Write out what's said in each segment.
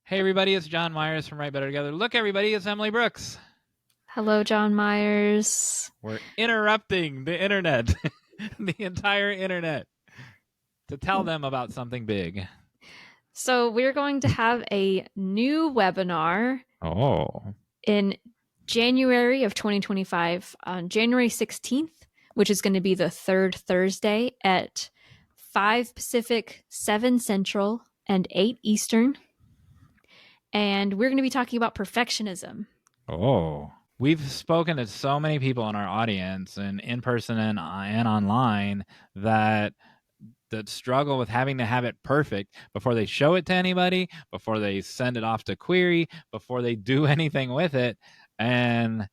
Hey everybody, it's Jon Meyers from Right Better Together. Look everybody, it's Emily Brooks. Hello, Jon Meyers. We're interrupting the internet, the entire internet, to tell them about something big. So we're going to have a new webinar in January of 2025 on January 16th, which is going to be the third Thursday at 5 Pacific, 7 Central, and 8 Eastern. And we're going to be talking about perfectionism. We've spoken to so many people in our audience and in person and online that struggle with having to have it perfect before they show it to anybody, before they send it off to query, before they do anything with it. And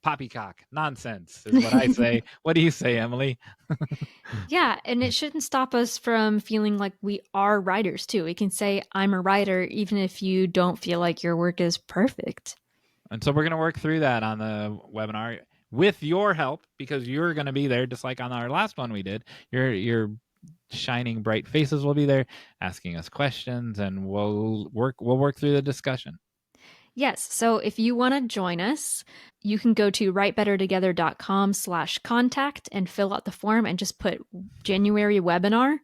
poppycock nonsense is what I say. What do you say, Emily? Yeah, and it shouldn't stop us from feeling like we are writers too. We can say I'm a writer even if you don't feel like your work is perfect. And so we're going to work through that on the webinar with your help, because you're going to be there just like on our last one we did. Your shining bright faces will be there asking us questions, and we'll work through the discussion. Yes. So if you want to join us, you can go to writebettertogether.com/contact and fill out the form and just put January webinar,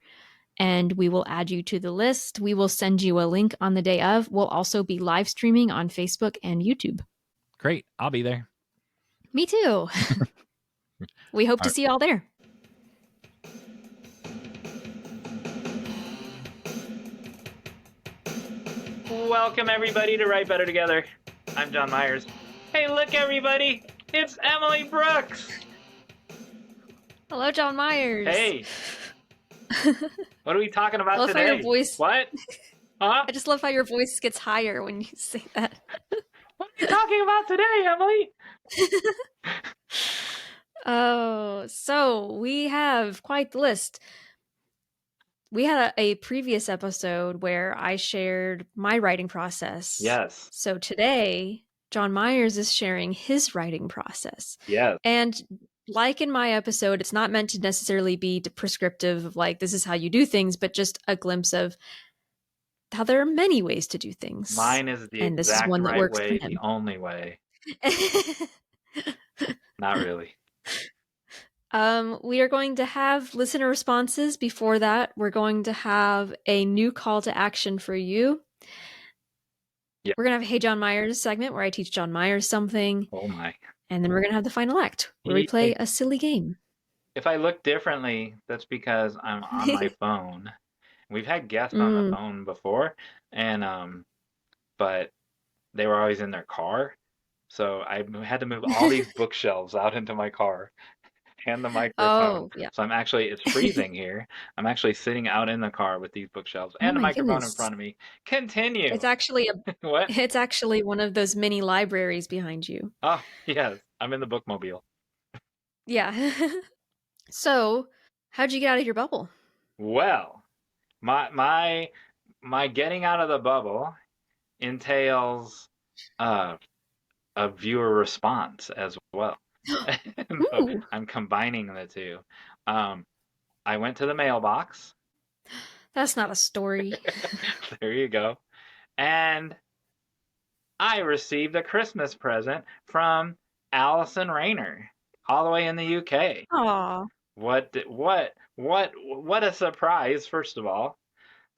and we will add you to the list. We will send you a link on the day of. We'll also be live streaming on Facebook and YouTube. Great. I'll be there. Me too. We hope to see you all there. Welcome everybody to Write Better Together. I'm Jon Meyers. Hey, look everybody, it's Emily Brooks. Hello, Jon Meyers. Hey. What are we talking about I love today? How your voice... What? Huh? I just love how your voice gets higher when you say that. What are you talking about today, Emily? Oh, so we have quite the list. We had a previous episode where I shared my writing process. Yes. So today, Jon Meyers is sharing his writing process. Yes. And like in my episode, it's not meant to necessarily be prescriptive of like, this is how you do things, but just a glimpse of how there are many ways to do things. Mine is the and exact this is one that right works way, for him. the only way. Not really. We are going to have listener responses. Before that, we're going to have a new call to action for you. Yep. We're going to have a Hey Jon Meyers segment where I teach Jon Meyers something. Oh my. And then we're going to have the final act where we play a silly game. If I look differently, that's because I'm on my phone. We've had guests on the phone before, and but they were always in their car. So I had to move all these bookshelves out into my car and the microphone. Oh, yeah. So it's freezing here. I'm actually sitting out in the car with these bookshelves and the microphone in front of me. Continue. It's actually what? It's actually one of those mini libraries behind you. Oh, yes. I'm in the bookmobile. Yeah. So, how'd you get out of your bubble? Well, my getting out of the bubble entails a viewer response as well. So I'm combining the two. I went to the mailbox. That's not a story. There you go. And I received a Christmas present from Alison Rayner, all the way in the UK. Aww. What a surprise, first of all.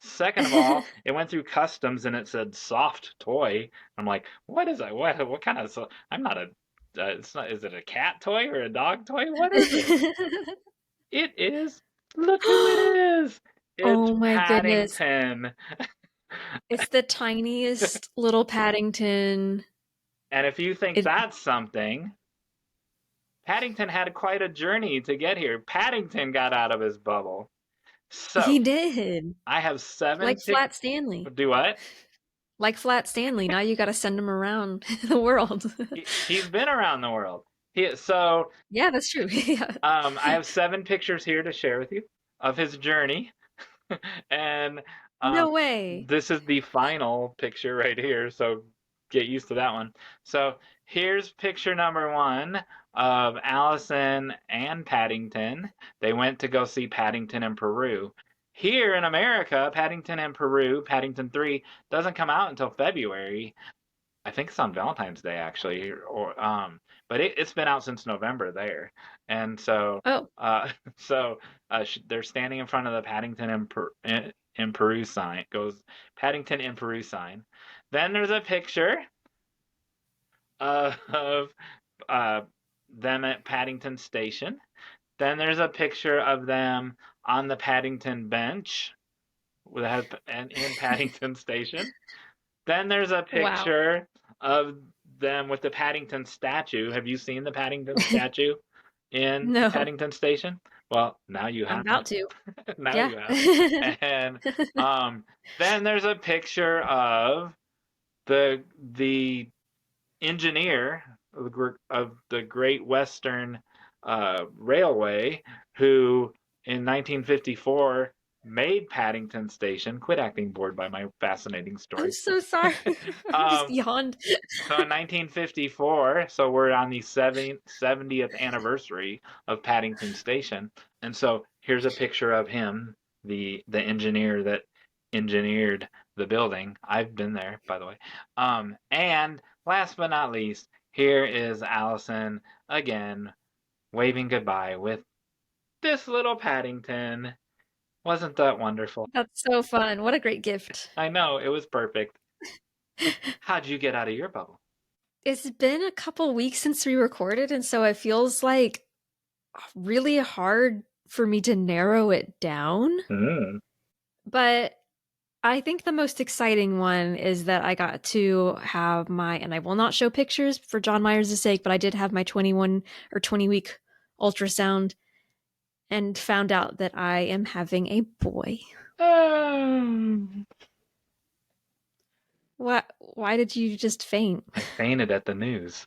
Second of all, it went through customs and it said soft toy. I'm like, what is that? What kind of, I'm not a, it's not, is it a cat toy or a dog toy? What is it? It is, look who it is. It's Paddington. Goodness. It's the tiniest little Paddington. And if you think that's something, Paddington had quite a journey to get here. Paddington got out of his bubble. So he did. I have 7. Like Flat Stanley. Do what? Like Flat Stanley. Now you got to send him around the world. He's been around the world. Yeah, that's true. Yeah. I have 7 pictures here to share with you of his journey. And no way. This is the final picture right here, so get used to that one. So here's picture number 1 of Allison and Paddington. They went to go see Paddington in Peru. here in America, Paddington in Peru, Paddington 3, doesn't come out until February. I think it's on Valentine's Day actually, or but it's been out since November there, and so Oh, so they're standing in front of the Paddington in Peru sign. It goes Paddington in Peru sign. Then there's a picture of them at Paddington Station. Then there's a picture of them on the Paddington bench and in Paddington Station. Then there's a wow. picture of them with the Paddington statue. Have you seen the Paddington statue in No, Paddington Station? Well, now you I'm have. about to. Now Yeah. you have. And then there's a picture of the engineer of the Great Western Railway who in 1954 made Paddington Station. Quit acting bored by my fascinating I'm story. so sorry. I just um, yawned. so in 1954, so we're on the 70th anniversary of Paddington Station, and so here's a picture of him, the engineer that engineered the building. I've been there, by the way. And last but not least, here is Allison again, waving goodbye with this little Paddington. Wasn't that wonderful? That's so fun. What a great gift. I know, it was perfect. How'd you get out of your bubble? It's been a couple weeks since we recorded, and so it feels like really hard for me to narrow it down. Mm. But I think the most exciting one is that I got to have and I will not show pictures for Jon Meyers' sake, but I did have my 21 or 20-week ultrasound and found out that I am having a boy. Why did you just faint? I fainted at the news.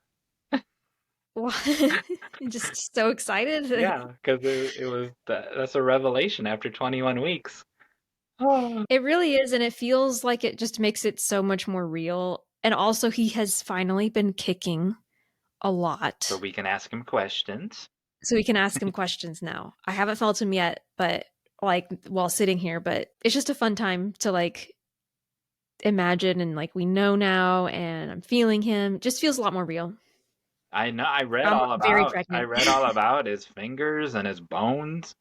Just so excited. Yeah, because it was that's a revelation after 21 weeks. Oh. It really is, and it feels like it just makes it so much more real. And also, he has finally been kicking a lot. So we can ask him questions. So we can ask him questions now. I haven't felt him yet, but like while sitting here, but it's just a fun time to like imagine and like we know now and I'm feeling him. It just feels a lot more real. I know. I read I'm all very about. I pregnant. read all about his fingers and his bones.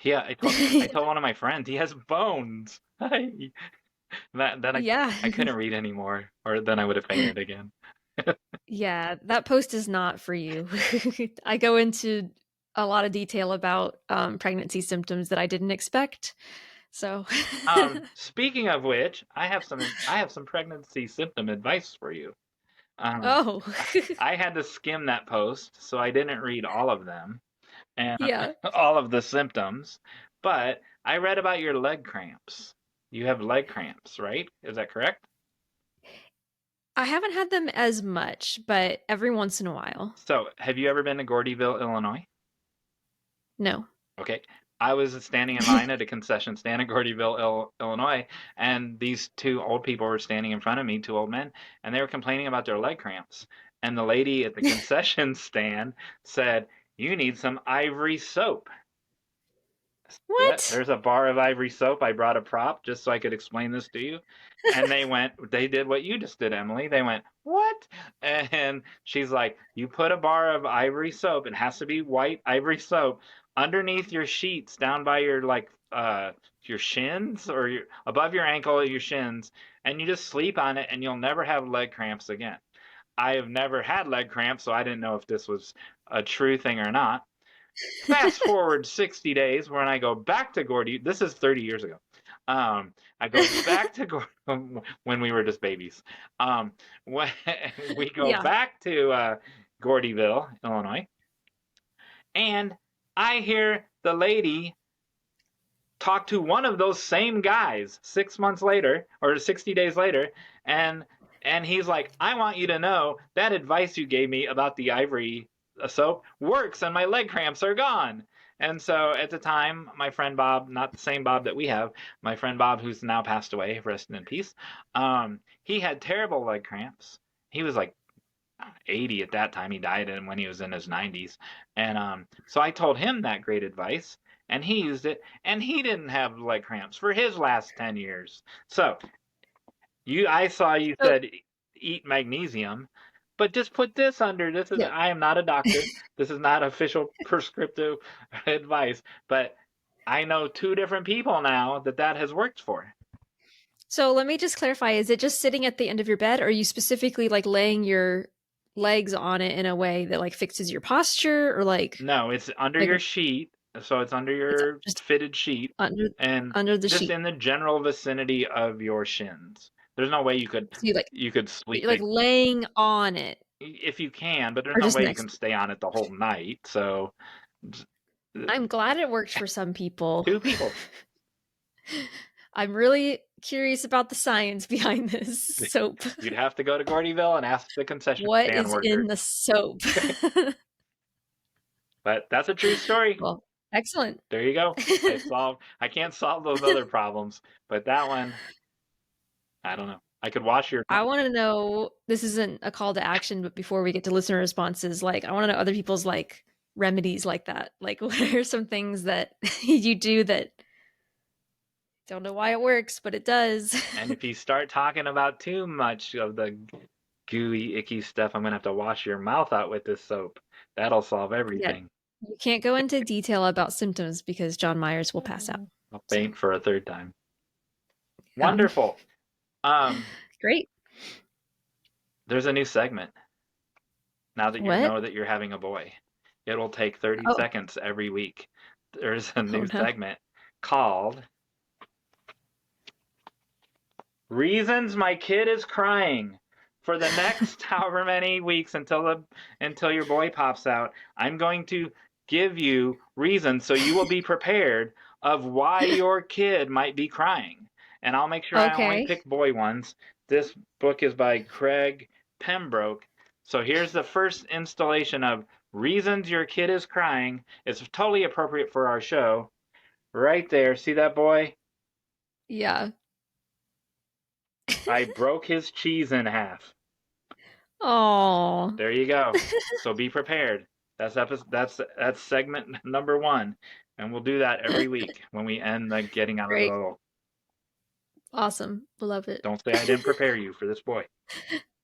Yeah, I told one of my friends he has bones. Yeah. I couldn't read anymore, or then I would have fainted again. Yeah, that post is not for you. I go into a lot of detail about pregnancy symptoms that I didn't expect. So, Speaking of which, I have some pregnancy symptom advice for you. oh, I had to skim that post, so I didn't read all of them and yeah. all of the symptoms, but I read about your leg cramps. You have leg cramps, right? Is that correct? I haven't had them as much, but every once in a while. So, have you ever been to Gordyville, Illinois? No. Okay. I was standing in line at a concession stand in Gordyville, Illinois, and these two old people were standing in front of me, two old men, and they were complaining about their leg cramps. And the lady at the concession stand said, "You need some Ivory soap." Yeah, What? there's a bar of Ivory soap. I brought a prop just so I could explain this to you. And they did what you just did, Emily. They went, "What?" And she's like, "You put a bar of Ivory soap, it has to be white Ivory soap, underneath your sheets down by your your shins or above your ankle at your shins, and you just sleep on it and you'll never have leg cramps again." I have never had leg cramps, so I didn't know if this was a true thing or not. Fast forward 60 days when I go back to Gordy. This is 30 years ago. I go back to Gordy when we were just babies. When we go Yeah. back to Gordyville, Illinois, and I hear the lady talk to one of those same guys 6 months later or 60 days later, and he's like, "I want you to know that advice you gave me about the Ivory soap works and my leg cramps are gone." And so at the time, my friend Bob, not the same Bob that we have, my friend Bob, who's now passed away, rest in peace, he had terrible leg cramps. He was like 80 at that time. He died when he was in his 90s. And so I told him that great advice. and he used it, and he didn't have leg cramps for his last 10 years. So I saw you said eat magnesium, but just put this under. This is, Yeah. I am not a doctor. This is not official prescriptive advice, but I know 2 different people now that has worked for. So let me just clarify, is it just sitting at the end of your bed, or are you specifically like laying your legs on it in a way that like fixes your posture, or like No, it's under like your sheet, so it's under it's your just fitted sheet and under the just sheet? in the general vicinity of your shins. There's no way you could So sleep you're like laying on it, if you can, but there's or no just way you next can to stay on it the whole night. So it. I'm glad it worked for some people. 2 people. I'm really curious about the science behind this soap. You'd have to go to Gordyville and ask the concession What stand is worker. in the soap? But that's a true story. Well, excellent. There you go. I can't solve those other problems, but that one, I don't know. I could wash your. I want to know, this isn't a call to action, but before we get to listener responses, like I want to know other people's like remedies like that. Like what are some things that you do that don't know why it works, but it does? And if you start talking about too much of the gooey, icky stuff, I'm going to have to wash your mouth out with this soap. That'll solve everything. Yeah. You can't go into detail about symptoms because Jon Meyers will pass out. I'll faint for a 3rd time. Wonderful. Great. There's a new segment. Now that you know that you're having a boy, it will take 30 seconds every week. There's a new segment called Reasons My Kid is Crying. For the next however many weeks until your boy pops out, I'm going to give you reasons so you will be prepared of why your kid might be crying. And I'll make sure I only pick boy ones. This book is by Craig Pembroke. So here's the first installation of Reasons Your Kid is Crying. It's totally appropriate for our show. Right there. See that boy? Yeah. I broke his cheese in half. Oh. There you go. So be prepared. That's segment number 1. And we'll do that every week when we end the getting out of the little. Awesome. Love it. Don't say I didn't prepare you for this boy.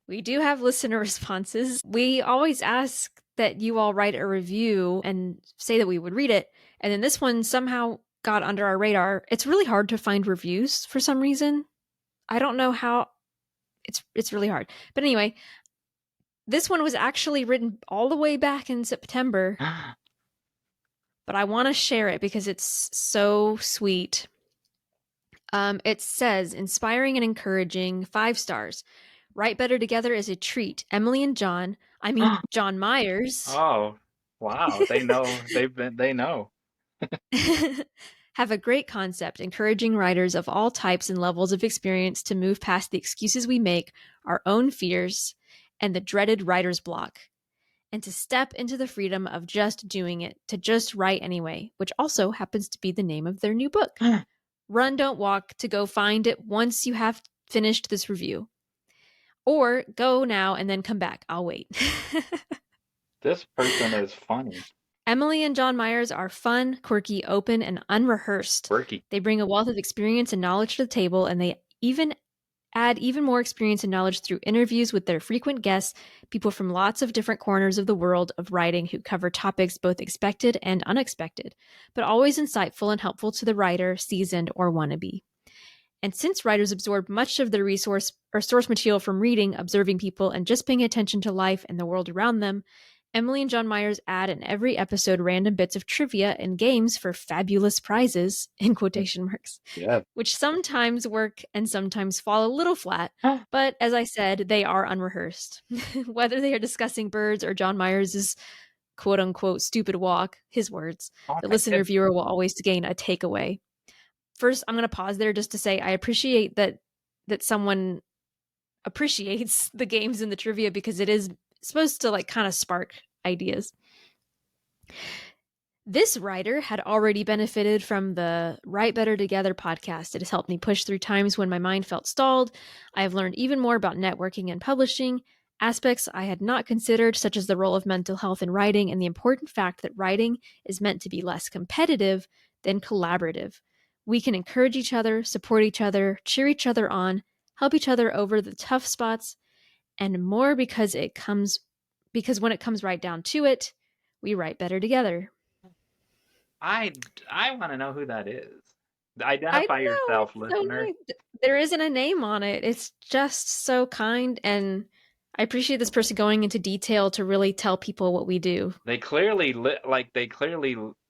We do have listener responses. We always ask that you all write a review and say that we would read it. And then this one somehow got under our radar. It's really hard to find reviews for some reason. I don't know how. It's really hard. But anyway, this one was actually written all the way back in September. But I want to share it because it's so sweet. It says, inspiring and encouraging, 5 stars. Write Better Together is a treat. Emily and Jon, Jon Meyers. Oh, wow. They know. They know. Have a great concept, encouraging writers of all types and levels of experience to move past the excuses we make, our own fears, and the dreaded writer's block, and to step into the freedom of just doing it, to just write anyway, which also happens to be the name of their new book. Run, don't walk, to go find it once you have finished this review. Or go now and then come back. I'll wait. This person is funny. Emily and Jon Meyers are fun, quirky, open, and unrehearsed. Quirky. They bring a wealth of experience and knowledge to the table, and they add even more experience and knowledge through interviews with their frequent guests, people from lots of different corners of the world of writing who cover topics both expected and unexpected, but always insightful and helpful to the writer, seasoned or wannabe. And since writers absorb much of their source material from reading, observing people, and just paying attention to life and the world around them, Emily and Jon Meyers add in every episode random bits of trivia and games for fabulous prizes, in quotation marks, which sometimes work and sometimes fall a little flat. But as I said, they are unrehearsed. Whether they are discussing birds or Jon Meyers' quote unquote stupid walk, his words, the listener viewer will always gain a takeaway. First, I'm going to pause there just to say I appreciate that someone appreciates the games and the trivia because it is supposed to like kind of spark ideas. This writer had already benefited from the Write Better Together podcast. It has helped me push through times when my mind felt stalled. I have learned even more about networking and publishing, aspects I had not considered, such as the role of mental health in writing and the important fact that writing is meant to be less competitive then collaborative. We can encourage each other, support each other, cheer each other on, help each other over the tough spots, and more because when it comes right down to it, we write better together. I want to know who that is. I Identify know, yourself, it's so listener. nice. There isn't a name on it. It's just so kind, and I appreciate this person going into detail to really tell people what we do. They clearly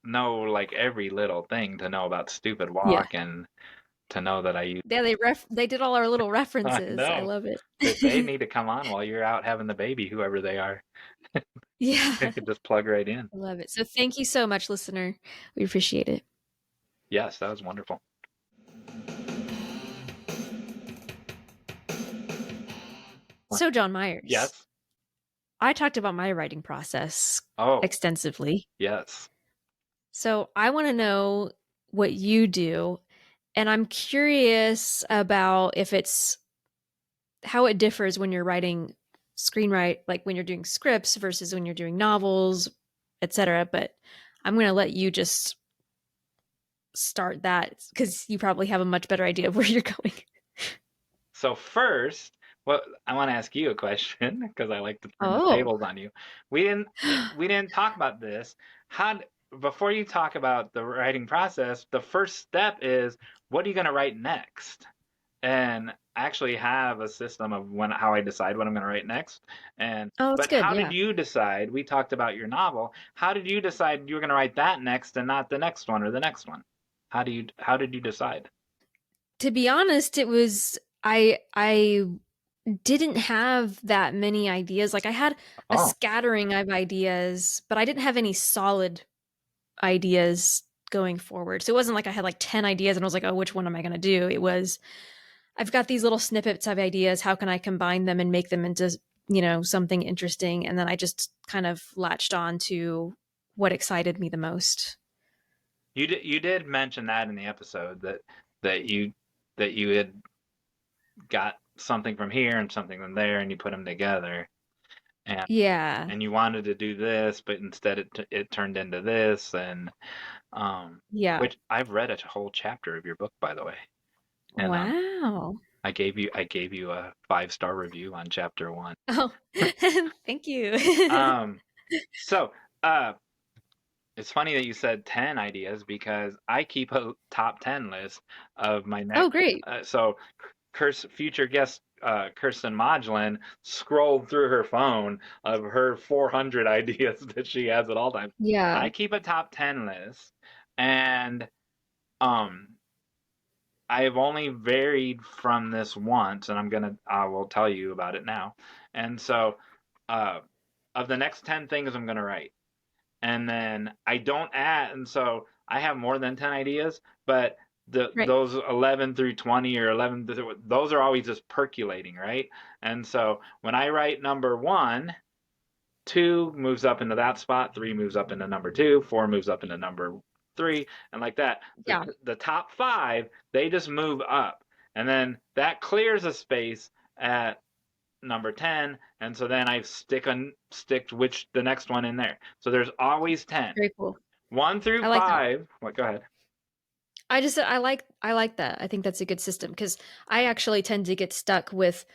know like every little thing to know about Stupid Yeah. Walk and to know that I use. Yeah, they did all our little I references. I know. love They it. need to come on while you're out having the baby, whoever they are. They Yeah. could just plug right in. I love it. So thank you so much, listener. We appreciate it. Yes, that was wonderful. So, Jon Meyers. Yes. I talked about my writing process Oh, extensively. yes. So I want to know what you do. And I'm curious about if it's how it differs when you're writing screenwrite, like when you're doing scripts versus when you're doing novels, etc. But I'm going to let you just start that because you probably have a much better idea of where you're going. So first, well, I want to ask you a question because I like to turn the Oh, tables on you. We didn't talk about this. Before you talk about the writing process, the first step is what are you going to write next? And I actually have a system of how I decide what I'm going to write next. that's But good. how Yeah. did you decide? We talked about your novel. How did you decide you were going to write that next and not the next one or the next one? How did you decide? To be honest, it was I didn't have that many ideas. Like I had a Oh, scattering of ideas, but I didn't have any solid ideas going forward. So it wasn't like I had like 10 ideas and I was like, oh, which one am I going to do? It was, I've got these little snippets of ideas. How can I combine them and make them into, something interesting? And then I just kind of latched on to what excited me the most. you did mention that in the episode that you that you had got something from here and something from there and you put them together and Yeah. and you wanted to do this but instead it turned into this and Yeah. which I've read a whole chapter of your book by the way and Wow. I gave you a 5-star review on chapter 1. Oh, thank you. um so uh it's funny that you said 10 ideas because I keep a top 10 list of my Oh, next great. so future guest Kirsten Modulin scrolled through her phone of her 400 ideas that she has at all times. Yeah. I keep a top 10 list, and um, I've only varied from this once, and I will tell you about it now. And so, uh, of the next 10 things I'm gonna write, and then I don't add, and so I have more than 10 ideas, but Right. those 11 through 20 or 11 those are always just percolating, right? And so when I write number 1, 2 moves up into that spot, 3 moves up into number 2, 4 moves up into number 3, and like that. Yeah. The top 5, they just move up, and then that clears a space at number 10, and so then I stick which the next one in there. So there's always 10. Very cool. 1 through I like that. 5. What? Go ahead. I like that. I think that's a good system because I actually tend to get stuck with,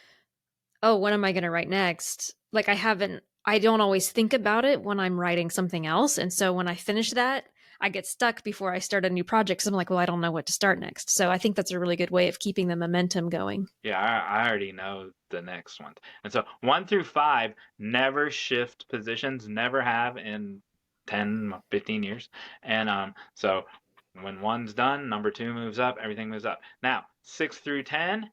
oh, what am I going to write next? Like I don't always think about it when I'm writing something else. And so when I finish that, I get stuck before I start a new project because I'm like, well, I don't know what to start next. So I think that's a really good way of keeping the momentum going. Yeah, I already know the next one. And so 1 through 5 never shift positions, never have in 10, 15 years. And so when 1's done, number 2 moves up, everything moves up. Now, 6 through 10,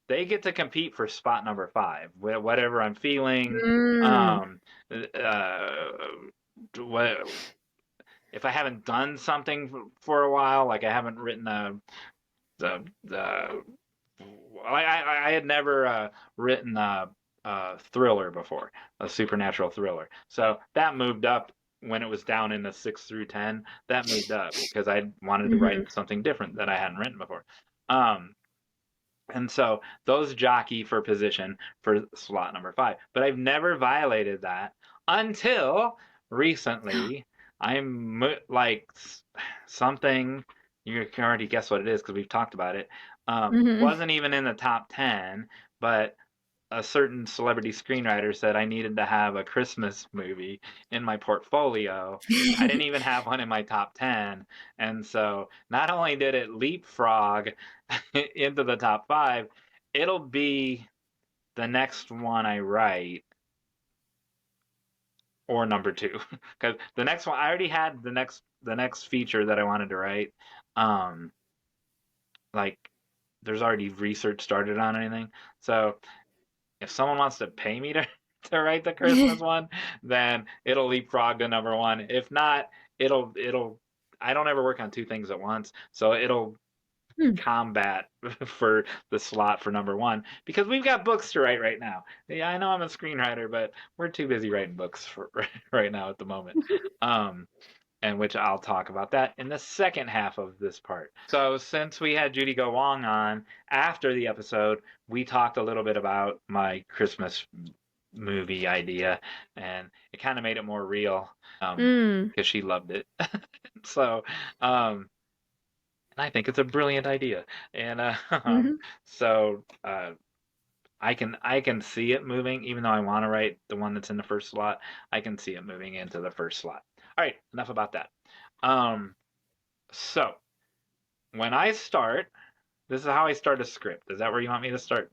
they get to compete for spot number 5. Whatever I'm feeling, Mm, um, uh, what if I haven't done something for a while, like I haven't written the I had never written a thriller before, a supernatural thriller. So that moved up when it was down in the 6 through 10. That moved up because I wanted to hmm write something different that I hadn't written before. Um, and so those jockey for position for slot number 5. But I've never violated that until recently. I'm like something. You can already guess what it is because we've talked about it. Mm-hmm. Wasn't even in the top 10, but a certain celebrity screenwriter said I needed to have a Christmas movie in my portfolio. I didn't even have one in my top 10. And so not only did it leapfrog into the top 5, it'll be the next one I write or number 2. Because the next one I already had the next feature that I wanted to write. Um, like there's already research started on anything. So if someone wants to pay me to to write the Christmas one, then it'll leapfrog to number 1. If not, it'll I don't ever work on two things at once, so it'll Hmm. combat for the slot for number 1 because we've got books to write right now. Yeah, I know I'm a screenwriter, but we're too busy writing books for right now at the moment. Um, and which I'll talk about that in the second half of this part. So, since we had Judy Go Wong on after the episode, we talked a little bit about my Christmas movie idea, and it kind of made it more real Mm. because she loved it. So, um, and I think it's a brilliant idea, and Mm-hmm. so I can see it moving, even though I want to write the one that's in the first slot. I can see it moving into the first slot. All right, enough about that. Um, so when I start, this is how I start a script. Is that where you want me to start?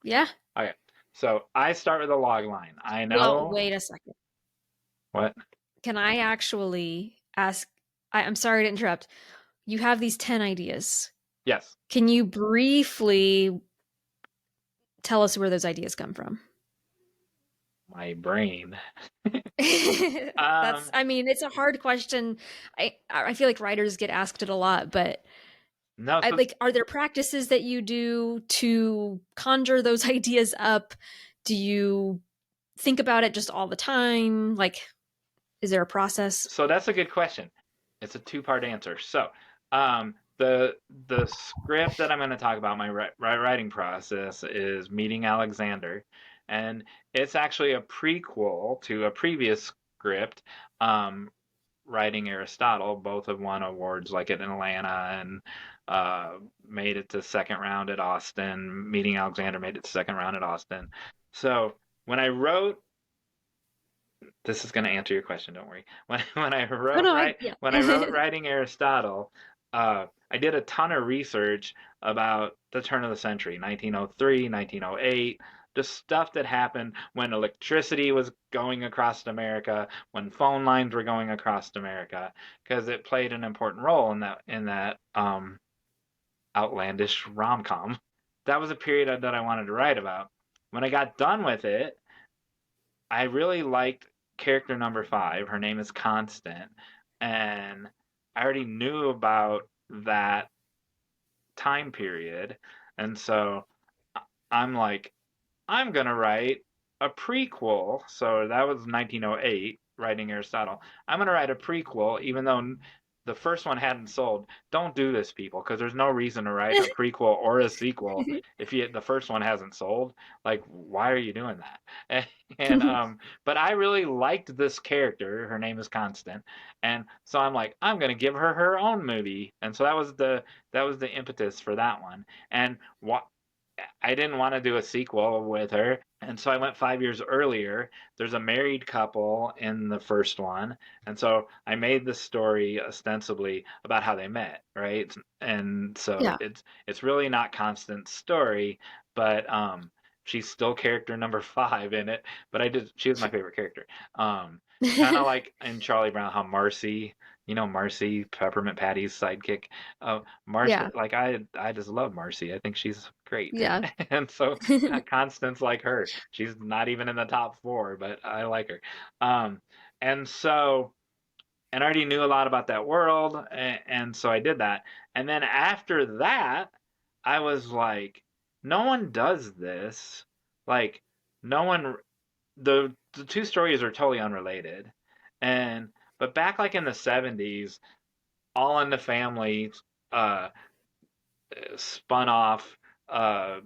Yeah. Okay. So I start with a log line. I Well, know wait a second. what? Can I actually ask? I'm sorry to interrupt. You have these 10 ideas. Yes, Can you briefly tell us where those ideas come from? my brain. That's, Um, I mean, it's a hard question. I feel like writers get asked it a lot, but no, I like, are there practices that you do to conjure those ideas up? Do you think about it just all the time? Like, is there a process? so that's a good question. It's a two-part answer. So, the script that I'm going to talk about, my writing process, is Meeting Alexander, and it's actually a prequel to a previous script, um, Writing Aristotle. Both have won awards like at Atlanta and made it to second round at Austin. Meeting Alexander made it to second round at Austin. So when I wrote, this is going to answer your question. Don't worry. When I Oh wrote no, right yeah. when I wrote Writing Aristotle, I did a ton of research about the turn of the century, 1903, 1908, just stuff that happened when electricity was going across America, when phone lines were going across America, because it played an important role in that outlandish rom com. That was a period that I wanted to write about. When I got done with it, I really liked character number 5. Her name is Constant, and I already knew about that time period, and so I'm like, I'm gonna write a prequel. So that was 1908, Writing Aristotle. I'm gonna write a prequel, even though the first one hadn't sold. Don't do this, people, because there's no reason to write a prequel or a sequel if the first one hasn't sold. Like, why are you doing that? And but I really liked this character. Her name is Constant, and so I'm like, I'm gonna give her her own movie. And so that was the impetus for that one. And what I didn't want to do a sequel with her. And so I went 5 years earlier. There's a married couple in the first one. And so I made the story ostensibly about how they met, right? And so Yeah. it's really not Constance's story, but she's still character number 5 in it. But she was my favorite character. Kind of like in Charlie Brown, how Marcy, Peppermint Patty's sidekick. Marcy, Yeah. like I just love Marcy. I think she's great. Yeah. And so Constance like her. She's not even in the top 4, but I like her. Um, and so and I already knew a lot about that world, and so I did that. And then after that, I was like, no one does this. Like no one the two stories are totally unrelated. And but back like in the 70s, All in the Family uh spun off uh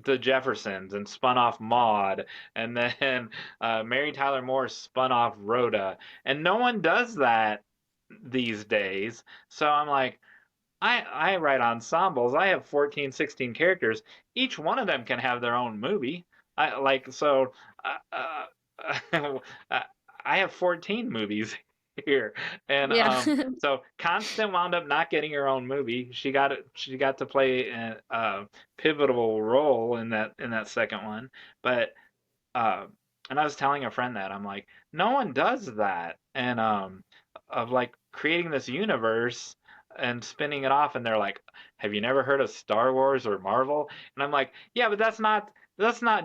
the Jeffersons and spun off Maude, and then Mary Tyler Moore spun off Rhoda, and no one does that these days. So I'm like, I write ensembles. I have 14, 16 characters. Each one of them can have their own movie. I like so. Uh, uh, I have 14 movies here, and Yeah. so Constant wound up not getting her own movie. She got to play a pivotal role in that second one, but uh, and I was telling a friend that I'm like, no one does that, and of like creating this universe and spinning it off, and they're like, have you never heard of Star Wars or Marvel? And I'm like, yeah, but that's not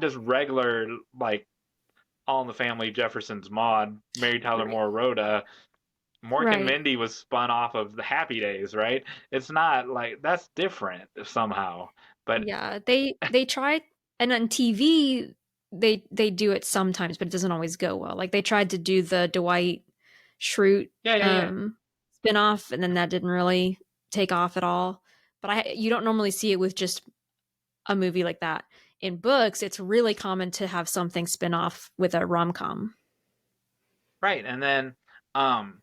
just regular like All in the Family, Jefferson's Maude, Mary Tyler Right. Moore Rhoda. Mork and Right. Mindy was spun off of the Happy Days, right? It's not like that's different somehow. But Yeah, they try, and on TV they do it sometimes, but it doesn't always go well. Like they tried to do the Dwight Schrute yeah, yeah, yeah. spin-off, and then that didn't really take off at all. But you don't normally see it with just a movie like that. In books, it's really common to have something spin off with a rom-com. Right. And then um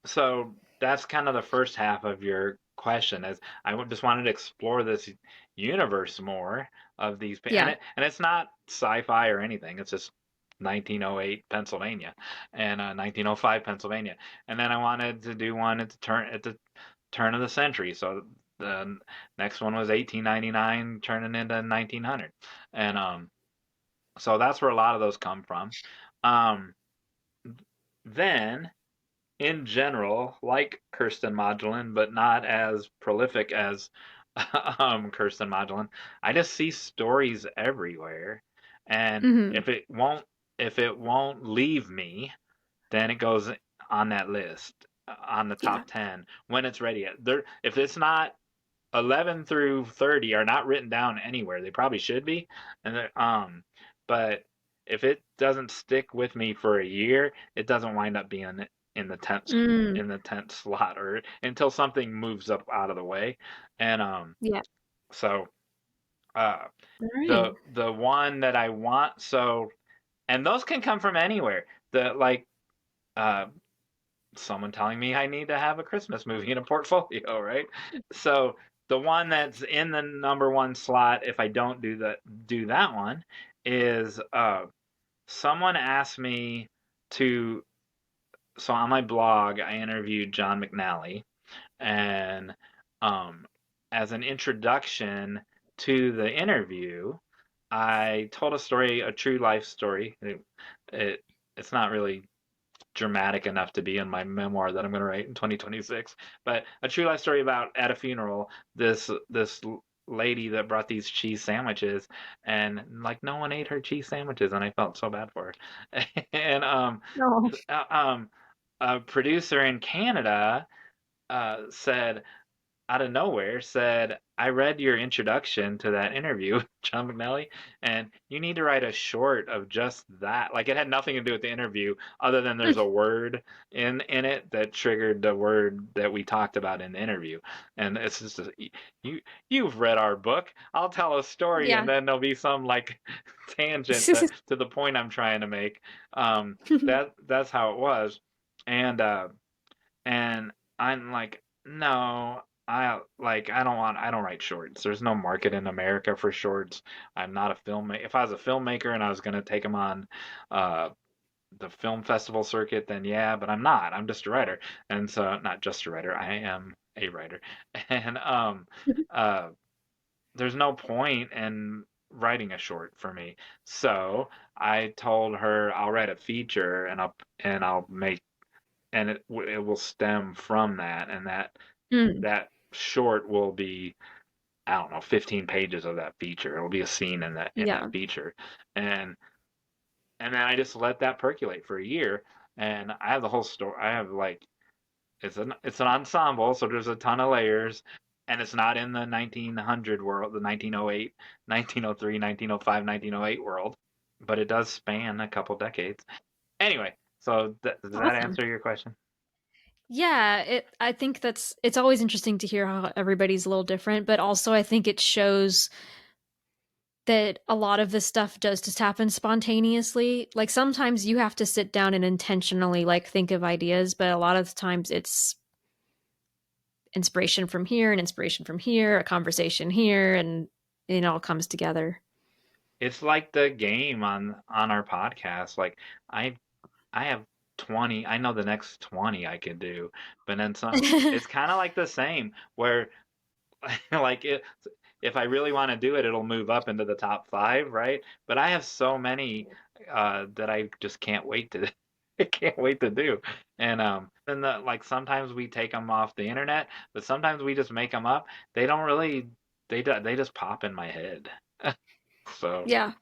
so that's kind of the first half of your question is just wanted to explore this universe more of these Yeah. and it's not sci-fi or anything. It's just 1908 Pennsylvania and 1905 Pennsylvania. And then I wanted to do one at the turn of the century. So the next one was 1899 turning into 1900. And so that's where a lot of those come from. Um then in general, like Kirsten Modulin, but not as prolific as Kirsten Modulin. I just see stories everywhere, and Hmm. if it won't leave me, then it goes on that list on the Yeah. top 10 when it's ready. There, if it's not 11 through 30 are not written down anywhere. They probably should be, and but if it doesn't stick with me for a year, it doesn't wind up being Mm. in the tenth slot or until something moves up out of the way, and Yeah. so uh, All right. the one that I want and those can come from anywhere. The like uh, someone telling me I need to have a Christmas movie in a portfolio, right? So the one that's in the number one slot, if I don't do that one, is someone asked me to. So on my blog, I interviewed John McNally, and um, as an introduction to the interview, I told a story, a true life story. It it's not really dramatic enough to be in my memoir that I'm going to write in 2026. But a true life story about at a funeral, this lady that brought these cheese sandwiches, and like no one ate her cheese sandwiches, and I felt so bad for her. And No. a producer in Canada said, out of nowhere, said, I read your introduction to that interview with John McNally, and you need to write a short of just that. Like it had nothing to do with the interview, other than there's a word in it that triggered the word that we talked about in the interview. And it's just you you've read our book. I'll tell a story, and Yeah. then there'll be some like tangent to the point I'm trying to make. That's how it was, and and I'm like, no, I don't write shorts. There's no market in America for shorts. I'm not a filmmaker. If I was a filmmaker and I was gonna take them on uh the film festival circuit, then yeah, but I'm not. I'm just a writer. And so not just a writer, I am a writer. And uh there's no point in writing a short for me. So I told her I'll write a feature and I'll make and it will stem from that, and Mm. that short will be, I don't know, 15 pages of that feature. It'll be a scene in that Yeah. feature, and and then I just let that percolate for a year, and I have the whole story. I have like it's an ensemble, so there's a ton of layers. And it's not in the 1900 world, the 1908, 1903, 1905, 1908 world, but it does span a couple decades. Anyway, so does that Awesome. answer your question? Yeah, I think it's always interesting to hear how everybody's a little different, but also I think it shows that a lot of this stuff does just happen spontaneously. Like sometimes you have to sit down and intentionally like think of ideas, but a lot of the times it's inspiration from here and inspiration from here, a conversation here, and it all comes together. It's like the game on our podcast. Like I I have 20. I know the next 20 I could do, but then some. It's kind of like the same where like if I really want to do it, it'll move up into the top five, right? But I have so many that I just can't wait to I can't wait to do. And then like sometimes we take them off the internet, but sometimes we just make them up. They don't really they just pop in my head. So Yeah.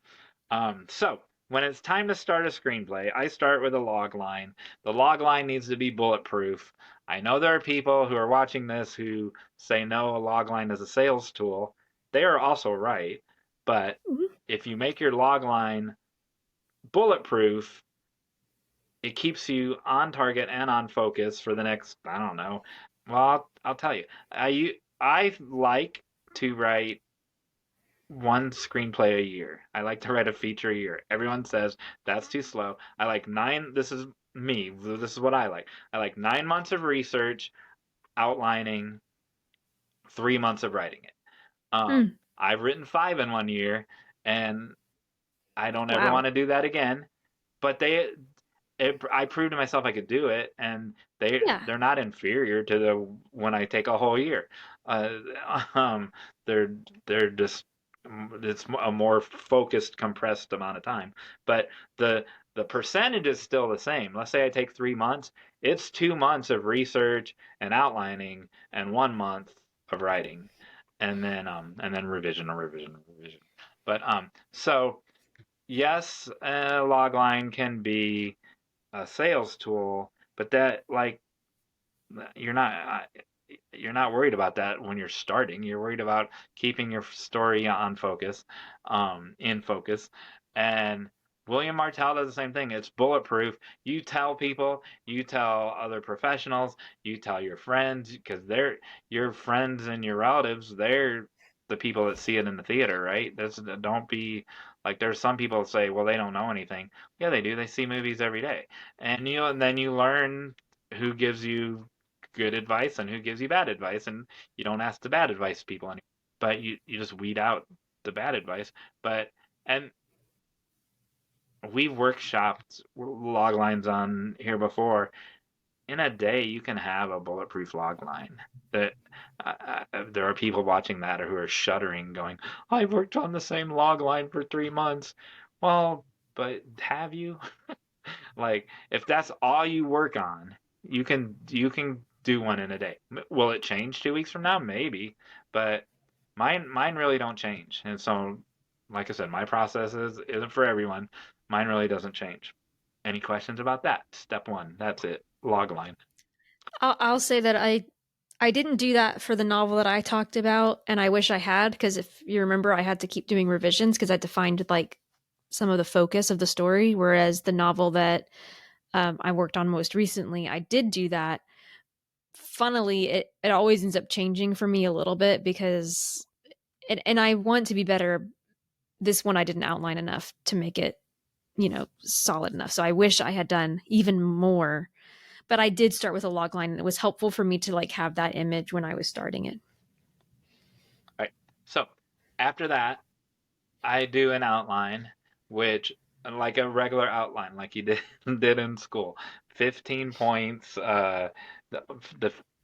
so when it's time to start a screenplay, I start with a log line. The log line needs to be bulletproof. I know there are people who are watching this who say no, a log line is a sales tool. They are also right. But Mhm. if you make your log line bulletproof, it keeps you on target and on focus for the next, I don't know. Well, I'll tell you. I like to write one screenplay a year. I like to write a feature a year. Everyone says that's too slow. I like nine. This is me. This is what I like. I like 9 months of research, outlining, 3 months of writing it. Mm. I've written five in one year, and I don't ever Wow. want to do that again. But I proved to myself I could do it, and Yeah. they're not inferior to the when I take a whole year. Uh, um, they're they're just it's a more focused, compressed amount of time. But the the percentage is still the same. Let's say I take 3 months. It's 2 months of research and outlining, and 1 month of writing, and then revision or revision or revision. But so yes, a log line can be a sales tool, but that like you're not you're not worried about that when you're starting. You're worried about keeping your story on focus, in focus. And William Martell does the same thing. It's bulletproof. You tell people, you tell other professionals, you tell your friends because they're your friends and your relatives. They're the people that see it in the theater, right? Don't be like there's some people that say, well, they don't know anything. Yeah, they do. They see movies every day, and then you learn who gives you good advice and who gives you bad advice, and you don't ask the bad advice people anymore. But you just weed out the bad advice. But and we've workshopped log lines on here before. In a day, you can have a bulletproof log line. That there are people watching that who are shuddering, going, "I've worked on the same log line for 3 months." Well, but have you? Like if that's all you work on, you can do one in a day. Will it change 2 weeks from now? Maybe, but mine really don't change. And so, like I said, my process isn't for everyone. Mine really doesn't change. Any questions about that? Step one. That's it. Log line. I'll say that I didn't do that for the novel that I talked about, and I wish I had because if you remember, I had to keep doing revisions because I had to find like some of the focus of the story. Whereas the novel that I worked on most recently, I did do that. Funnily, it always ends up changing for me a little bit because and I want to be better. This one I didn't outline enough to make it, solid enough. So I wish I had done even more. But I did start with a log line and it was helpful for me to like have that image when I was starting it. All right. So after that, I do an outline, which like a regular outline, like you did did in school. 15 points, the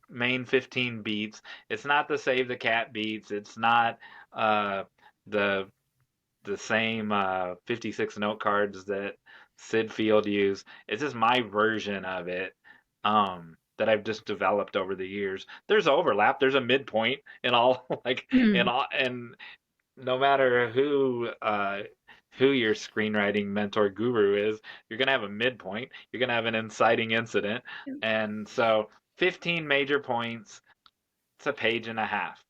main 15 beats. It's not the save the cat beats. It's not uh, the the same 56 note cards that Sid Field used. It's just my version of it. That I've just developed over the years. There's overlap. There's a midpoint in all, like in Mm. all, and no matter who your screenwriting mentor guru is, you're gonna have a midpoint. You're gonna have an inciting incident, and so 15 major points. It's a page and a half.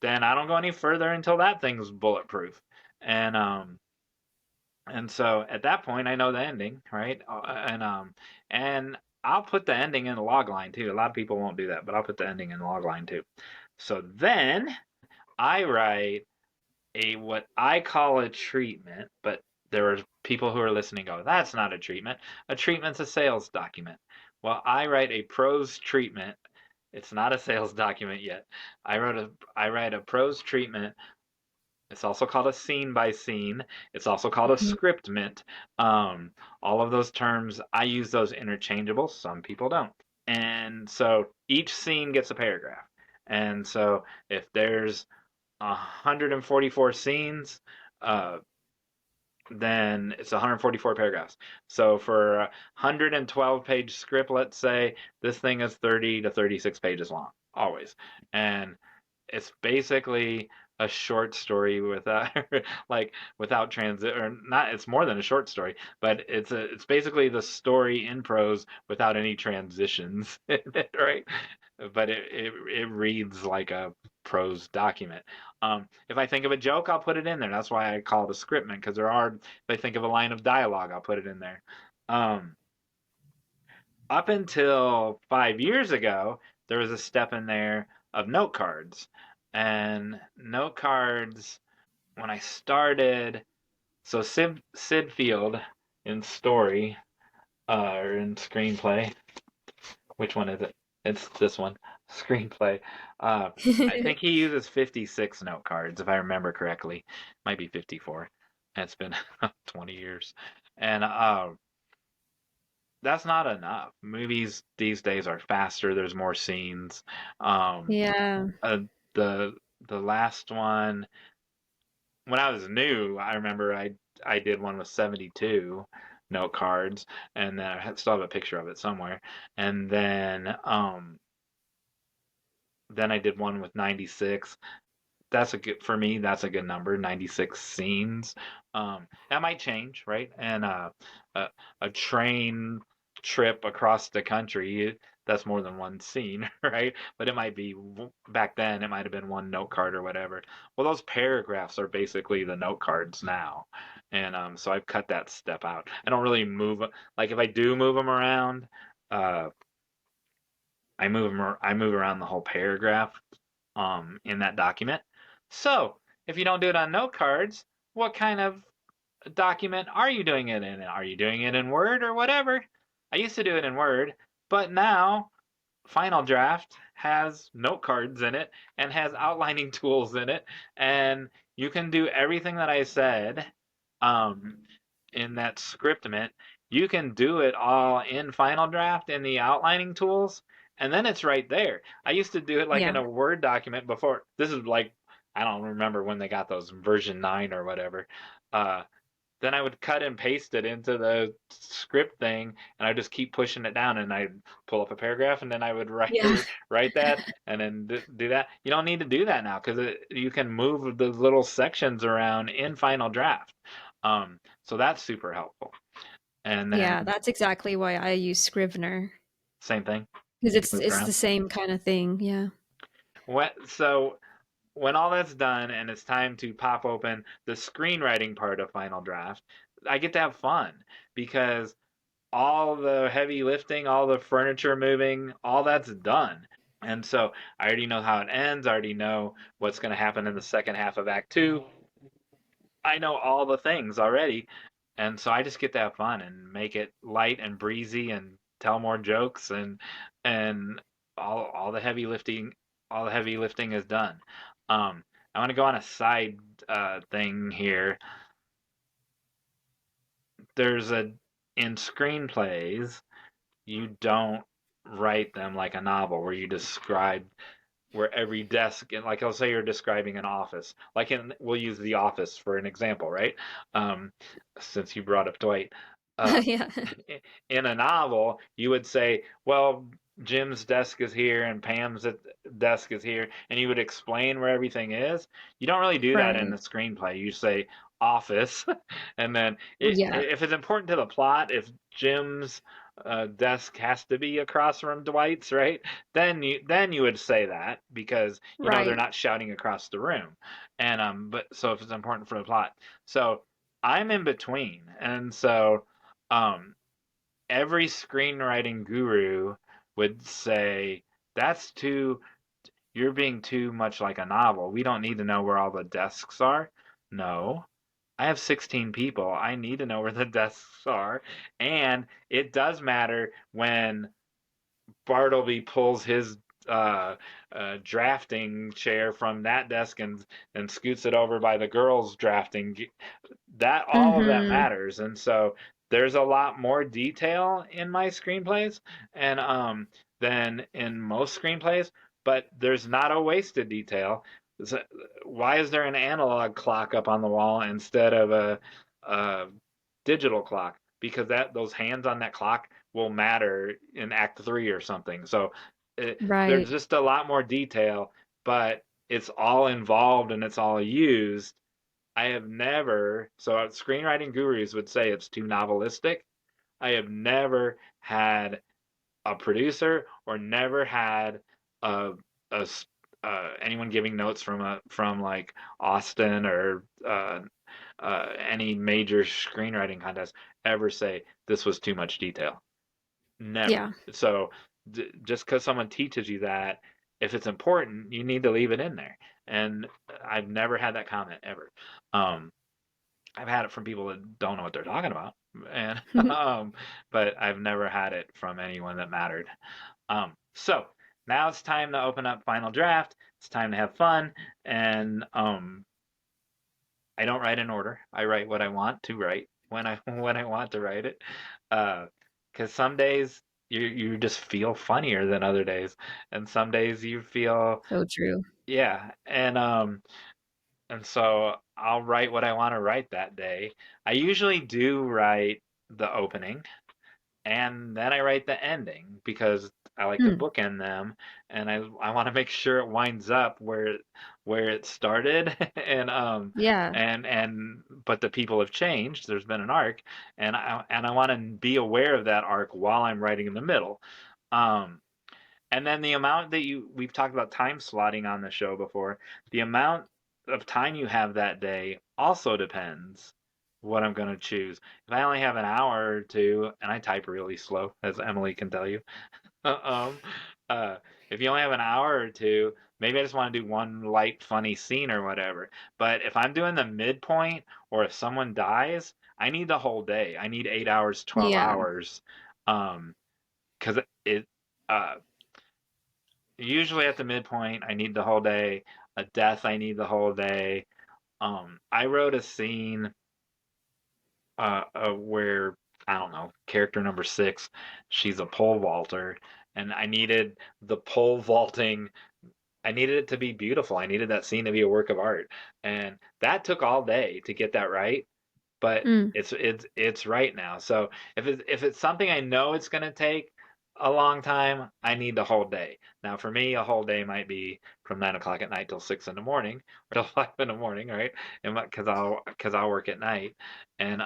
Then I don't go any further until that thing's bulletproof, and so at that point I know the ending, right? And I'll put the ending in the log line too. A lot of people won't do that, but I'll put the ending in the log line too. So then I write what I call a treatment, but there are people who are listening go, that's not a treatment. A treatment's a sales document. Well, I write a prose treatment. It's not a sales document yet. I write a prose treatment. It's also called a scene by scene. It's also called a Mhm. scriptment. Um, all of those terms, I use those interchangeable. Some people don't. And so each scene gets a paragraph. And so if there's 144 scenes, uh, then it's 144 paragraphs. So for a 112-page script, let's say, this thing is 30 to 36 pages long, always. And it's basically a short story without without transit, or not. It's more than a short story, but it's basically the story in prose without any transitions in it, right? But it reads like a prose document. If I think of a joke, I'll put it in there. That's why I call it a scriptment, because if I think of a line of dialogue, I'll put it in there. Um, Up until 5 years ago, there was a step in there of note cards. And note cards, when I started, so Sid Field in story, or in screenplay, which one is it? It's this one, screenplay. I think he uses 56 note cards, if I remember correctly. Might be 54. It's been 20 years. And that's not enough. Movies these days are faster. There's more scenes. Um, Yeah. uh, the the last one, when I was new, I remember I did one with 72 note cards, and then still have a picture of it somewhere. And then I did one with 96. That's a good for me. That's a good number. 96 scenes. That might change, right? And a, a train trip across the country. That's more than one scene, right? But it might be back then. It might have been one note card or whatever. Well, those paragraphs are basically the note cards now, and so I've cut that step out. I don't really move like if I do move them around. Uh, I move around the whole paragraph in that document. So, if you don't do it on note cards, what kind of document are you doing it in? Are you doing it in Word or whatever? I used to do it in Word, but now Final Draft has note cards in it and has outlining tools in it, and you can do everything that I said um, in that scriptment. You can do it all in Final Draft in the outlining tools, and then it's right there. I used to do it like in Yeah. a Word document before. This is like, I don't remember when they got those, version 9 or whatever. Uh, then I would cut and paste it into the script thing, and I just keep pushing it down, and I'd pull up a paragraph, and then I would Yeah. write that, and then do that. You don't need to do that now because you can move the little sections around in Final Draft. So that's super helpful. And then Yeah, that's exactly why I use Scrivener same thing, because you can move it it's around. the same kind of thing. Yeah. So when all that's done and it's time to pop open the screenwriting part of Final Draft, I get to have fun because all the heavy lifting, all the furniture moving, all that's done. And so I already know how it ends. I already know what's going to happen in the second half of Act Two. I know all the things already. And so I just get to have fun and make it light and breezy and tell more jokes and all the heavy lifting is done. I want to go on a side thing here. There's a In screenplays, you don't write them like a novel where you describe where every desk, and like I'll say you're describing an office. We'll use The Office for an example, right? Um, since you brought up Dwight. Uh, Yeah. in a novel, you would say, well, Jim's desk is here and Pam's desk is here, and you would explain where everything is. You don't really do that in Right. the screenplay. You say office, and then Yeah. if it's important to the plot, if Jim's desk has to be across from Dwight's, right? Then you would say that because they're Right. not shouting across the room, and but so if it's important for the plot, so I'm in between, and so um, every screenwriting guru would say that's too you're being too much like a novel. We don't need to know where all the desks are. No. I have 16 people. I need to know where the desks are. And it does matter when Bartleby pulls his uh, drafting chair from that desk and scoots it over by the girls' drafting. That all of that Mm-hmm. matters, and so there's a lot more detail in my screenplays and than in most screenplays. But there's not a wasted detail. So why is there an analog clock up on the wall instead of a digital clock? Because those hands on that clock will matter in Act Three or something. So there's Right. just a lot more detail, but it's all involved and it's all used. I have never, so screenwriting gurus would say it's too novelistic. I have never had a producer or never had a, a anyone giving notes from like Austin or any major screenwriting contest ever say this was too much detail. Never. Yeah. So just because someone teaches you that, if it's important, you need to leave it in there. And I've never had that comment ever. Um, I've had it from people that don't know what they're talking about, and but I've never had it from anyone that mattered. So now it's time to open up final draft. It's time to have fun, and I don't write in order. I write what I want to write when I when I want to write it, because some days you just feel funnier than other days, and some days you feel So true. yeah, and so I'll write what I want to write that day. I usually do write the opening and then I write the ending because I like to Hmm. bookend them and I want to make sure it winds up where it started Yeah. and but the people have changed. There's been an arc and I want to be aware of that arc while I'm writing in the middle. Um, and then the amount that we've talked about time slotting on the show before, the amount of time you have that day also depends what I'm going to choose. If I only have an hour or two, and I type really slow, as Emily can tell you, um, uh, if you only have an hour or two, maybe I just want to do one light, funny scene or whatever. But if I'm doing the midpoint or if someone dies, I need the whole day. I need 8 hours, 12 Yeah. hours. Um, because it, uh, usually at the midpoint, I need the whole day. A death, I need the whole day. I wrote a scene where I don't know, character number six, she's a pole vaulter, and I needed the pole vaulting. I needed it to be beautiful. I needed that scene to be a work of art, and that took all day to get that right. But Mm. it's right now. So if it's something I know it's gonna take a long time, I need the whole day. Now for me, a whole day might be from 9 o'clock at night till 6 in the morning or till 5 in the morning, right? And because I'll work at night, and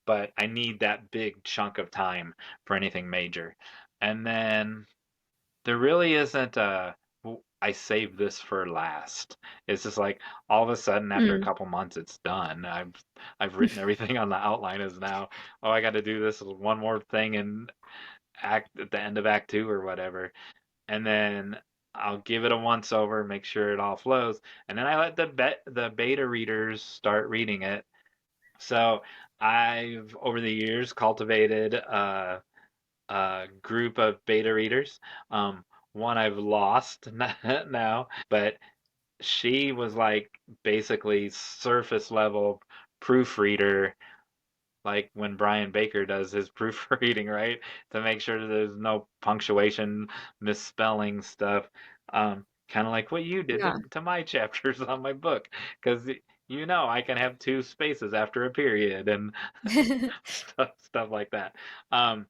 but I need that big chunk of time for anything major, and then there really isn't a I save this for last. It's just like all of a sudden after a Mm. couple months it's done. I've written everything on the outline is now, oh, I got to do this one more thing in act at the end of act 2 or whatever. And then I'll give it a once over, make sure it all flows, and then I let the beta readers start reading it. So I've over the years cultivated group of beta readers. One I've lost now, but she was like basically surface level proofreader, like when Brian Baker does his proofreading, right? To make sure that there's no punctuation, misspelling stuff. Kind of like what you did Yeah. to my chapters on my book, because I can have two spaces after a period and stuff like that. Um,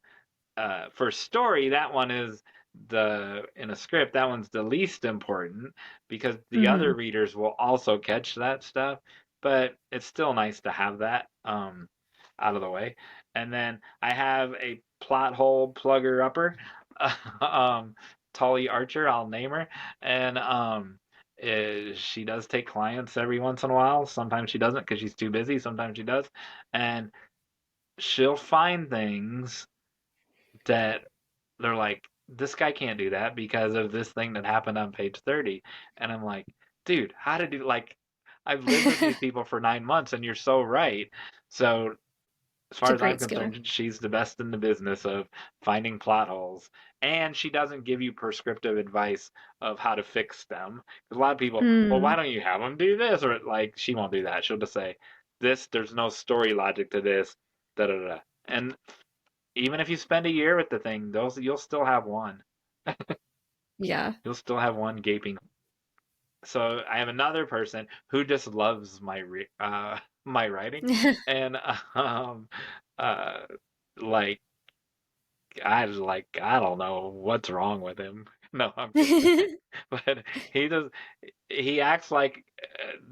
for story, that one is the in a script, that one's the least important because the Hmm. other readers will also catch that stuff, but it's still nice to have that out of the way. And then I have a plot hole plugger upper, um, Tully Archer, I'll name her, and she does take clients every once in a while. Sometimes she doesn't because she's too busy. Sometimes she does, and she'll find things that they're like, this guy can't do that because of this thing that happened on page 30. And I'm like, dude, how did you like? I've lived with these people for 9 months, and you're so right. So as It's far a as I'm great skill. concerned, she's the best in the business of finding plot holes. And she doesn't give you prescriptive advice of how to fix them. Because a lot of people, well, why Mm, don't you have them do this? Or like, she won't do that. She'll just say, this, there's no story logic to this, da da da. And even if you spend a year with the thing, those you'll still have one. yeah. You'll still have one gaping. So I have another person who just loves my writing, and um uh like I don't know what's wrong with him. No, I'm kidding. But he acts like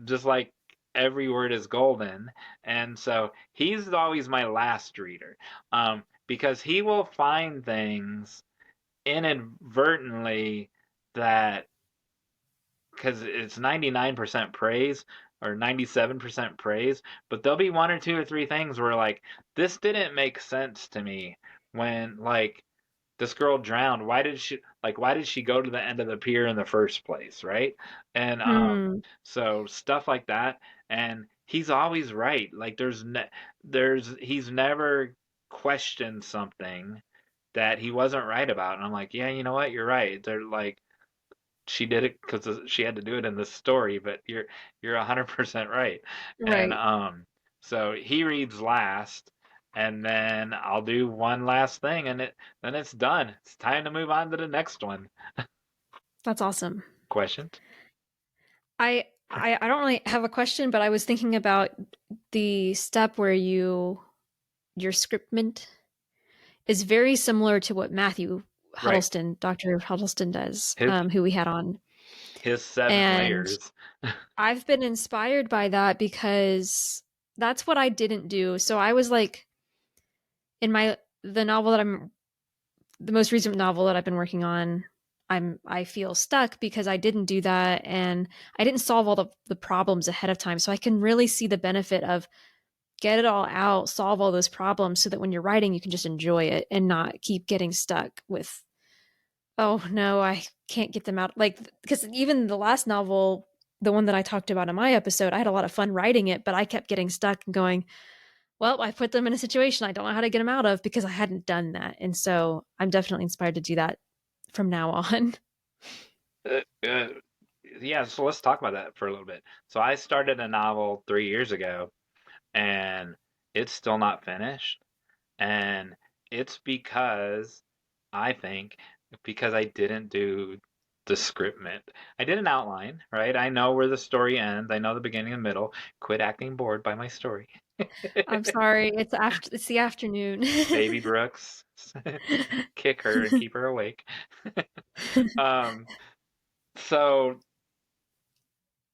just like every word is golden, and so he's always my last reader. Because he will find things inadvertently that because it's 99% praise or 97% praise, but there'll be one or two or three things where like this didn't make sense to me when like this girl drowned. Why did she go to the end of the pier in the first place, right? And Hmm. so stuff like that, and he's always right. Like he's never questioned something that he wasn't right about. And I'm like, yeah, you know what? You're right. They're like she did it because she had to do it in this story, but you're 100% right. And Right. so he reads last, and then I'll do one last thing, and then it's done. It's time to move on to the next one. That's awesome. Questions? I don't really have a question, but I was thinking about the step where your scriptment is very similar to what Matthew Right. Huddleston, Dr. Huddleston does, His who we had on. his seven And layers. I've been inspired by that because that's what I didn't do. So I was like in the novel that I'm the most recent novel that I've been working on, I feel stuck because I didn't do that and I didn't solve all the problems ahead of time. So I can really see the benefit of get it all out, solve all those problems so that when you're writing you can just enjoy it and not keep getting stuck with, oh no, I can't get them out. Like, because even the last novel, the one that I talked about in my episode, I had a lot of fun writing it, but I kept getting stuck and going, well, I put them in a situation I don't know how to get them out of because I hadn't done that. And so I'm definitely inspired to do that from now on. Uh, uh, yeah, so let's talk about that for a little bit. So I started a novel 3 years ago, and it's still not finished. And it's because I think because I didn't do the scriptment. I did an outline, right? I know where the story ends. I know the beginning and middle. Quit acting bored by my story. I'm sorry. It's the afternoon. Baby Brooks, kick her and keep her awake. Um, so,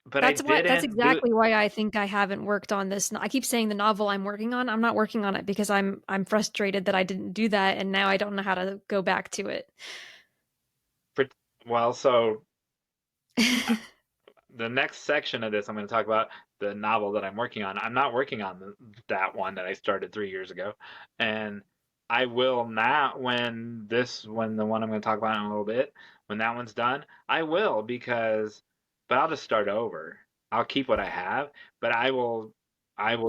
but I That's didn't do. exactly why I think I haven't worked on this. I keep saying the novel I'm working on. I'm not working on it because I'm frustrated that I didn't do that and now I don't know how to go back to it. For, well, so uh, the next section of this, I'm going to talk about the novel that I'm working on. I'm not working on that one that I started 3 years ago, and I will not when the one I'm going to talk about in a little bit, when that one's done, I will but I'll just start over. I'll keep what I have, but I will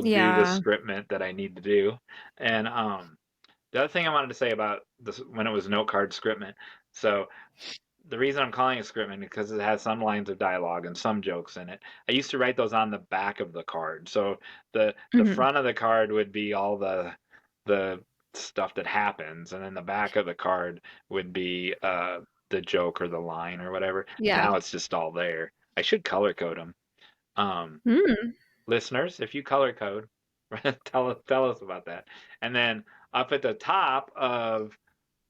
do the Yeah. scriptment that I need to do, and the other thing I wanted to say about this when it was note card scriptment. So the reason I'm calling it scriptment is because it has some lines of dialogue and some jokes in it. I used to write those on the back of the card. So the Hmm. front of the card would be all the stuff that happens, and then the back of the card would be the joke or the line or whatever. Yeah. Now it's just all there. I should color code them. Um, Mm. Listeners, if you color code, tell us about that. And then up at the top of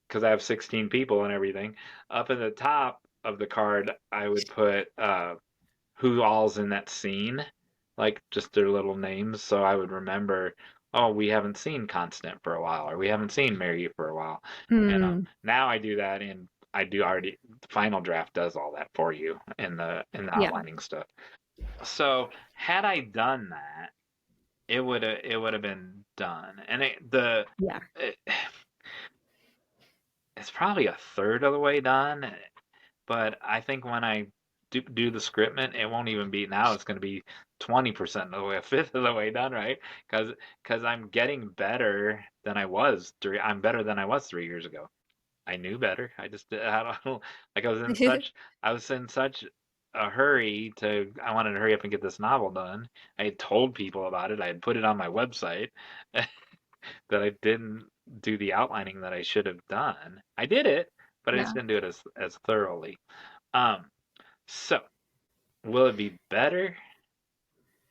because I have 16 people and everything. Up at the top of the card, I would put who all's in that scene, like just their little names, so I would remember. Oh, we haven't seen Constant for a while, or we haven't seen Mary for a while. And Mm. now I do that in. I do already. The final draft does all that for you in the Yeah. outlining stuff. So had I done that, it would have been done. And Yeah. it, it's probably a third of the way done, but I think when I do the scriptment, it won't even be now. It's going to be 20% of the way, a fifth of the way done, right? Because I'm getting better than I was three. I'm better than I was 3 years ago. I knew better. I don't like I was in such a hurry to I wanted to hurry up and get this novel done. I had told people about it. I had put it on my website that I didn't do the outlining that I should have done. I did it, but I just Yeah. didn't do it as thoroughly. Um, so will it be better?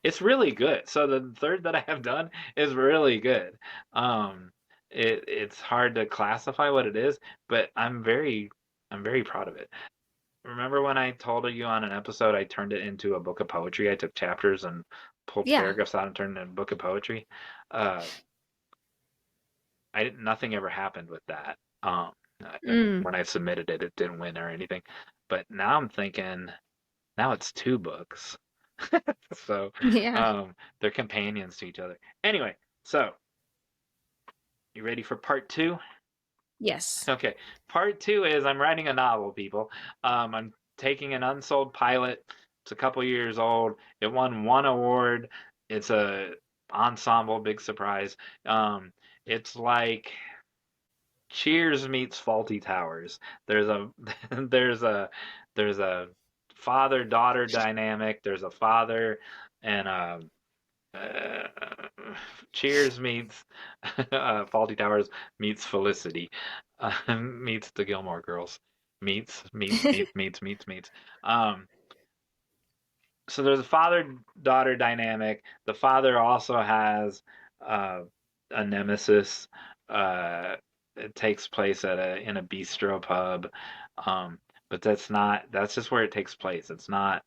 It's really good. So the third that I have done is really good. Um, it's hard to classify what it is, but I'm very proud of it. Remember when I told you on an episode I turned it into a book of poetry? I took chapters and pulled Yeah. paragraphs out and turned it into a book of poetry. Uh, nothing ever happened with that. Mm. When I submitted it, it didn't win or anything. But now I'm thinking, now it's two books. So Yeah. they're companions to each other. Anyway, so you ready for part two? Yes. Okay, part two is I'm writing a novel, people. I'm taking an unsold pilot. It's a couple years old. It won one award. It's a ensemble, big surprise. It's like Cheers meets Faulty Towers. There's a there's a there's a father-daughter dynamic. There's a father and a uh, Cheers meets Faulty Towers meets Felicity meets the Gilmore Girls meets. Um, so there's a father-daughter dynamic. The father also has uh, a nemesis. It takes place in a bistro pub, um, but that's just where it takes place. It's not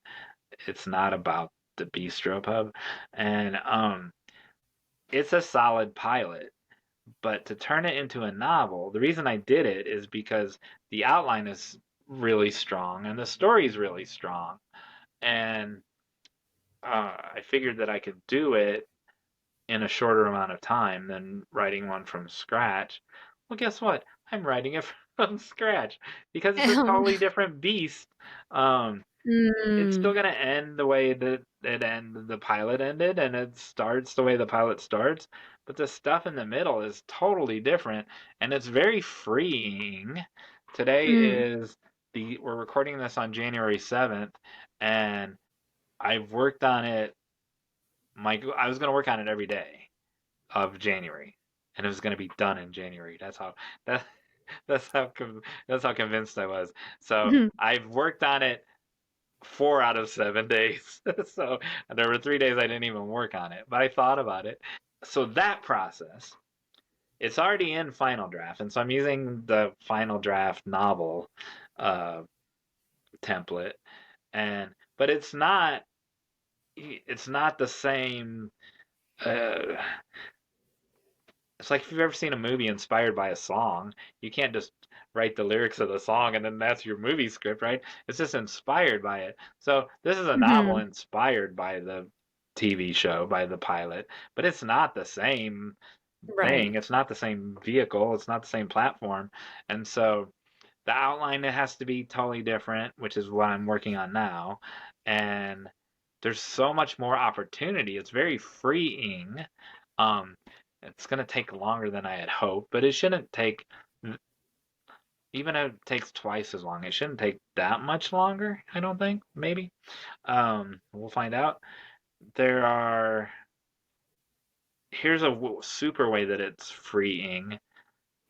about the bistro pub, and it's a solid pilot. But to turn it into a novel, the reason I did it is because the outline is really strong and the story is really strong, and I figured that I could do it in a shorter amount of time than writing one from scratch. Well, guess what? I'm writing it from scratch because it's a totally different beast. Um, it's still Mm. gonna end the way that the pilot ended, and it starts the way the pilot starts. But the stuff in the middle is totally different, and it's very freeing. Today Mm. is we're recording this on January 7th, and I've worked on it. I was gonna work on it every day of January, and it was gonna be done in January. That that's that's how convinced I was. So I've worked on it 4 out of 7 days. So there were 3 days I didn't even work on it, but I thought about it. So that process, it's already in Final Draft, and so I'm using the Final Draft novel uh, template, and but it's not the same. Uh, it's like if you've ever seen a movie inspired by a song, you can't just write the lyrics of the song and then that's your movie script, right? It's just inspired by it. So this is a novel Mhm. inspired by the TV show, by the pilot, but it's not the same thing. Right. It's not the same vehicle. It's not the same platform. And so the outline it has to be totally different, which is what I'm working on now. And there's so much more opportunity. It's very freeing. Um, it's going to take longer than I had hoped, but it shouldn't take, even if it takes twice as long, it shouldn't take that much longer, I don't think, maybe. We'll find out. There are, here's a super way that it's freeing.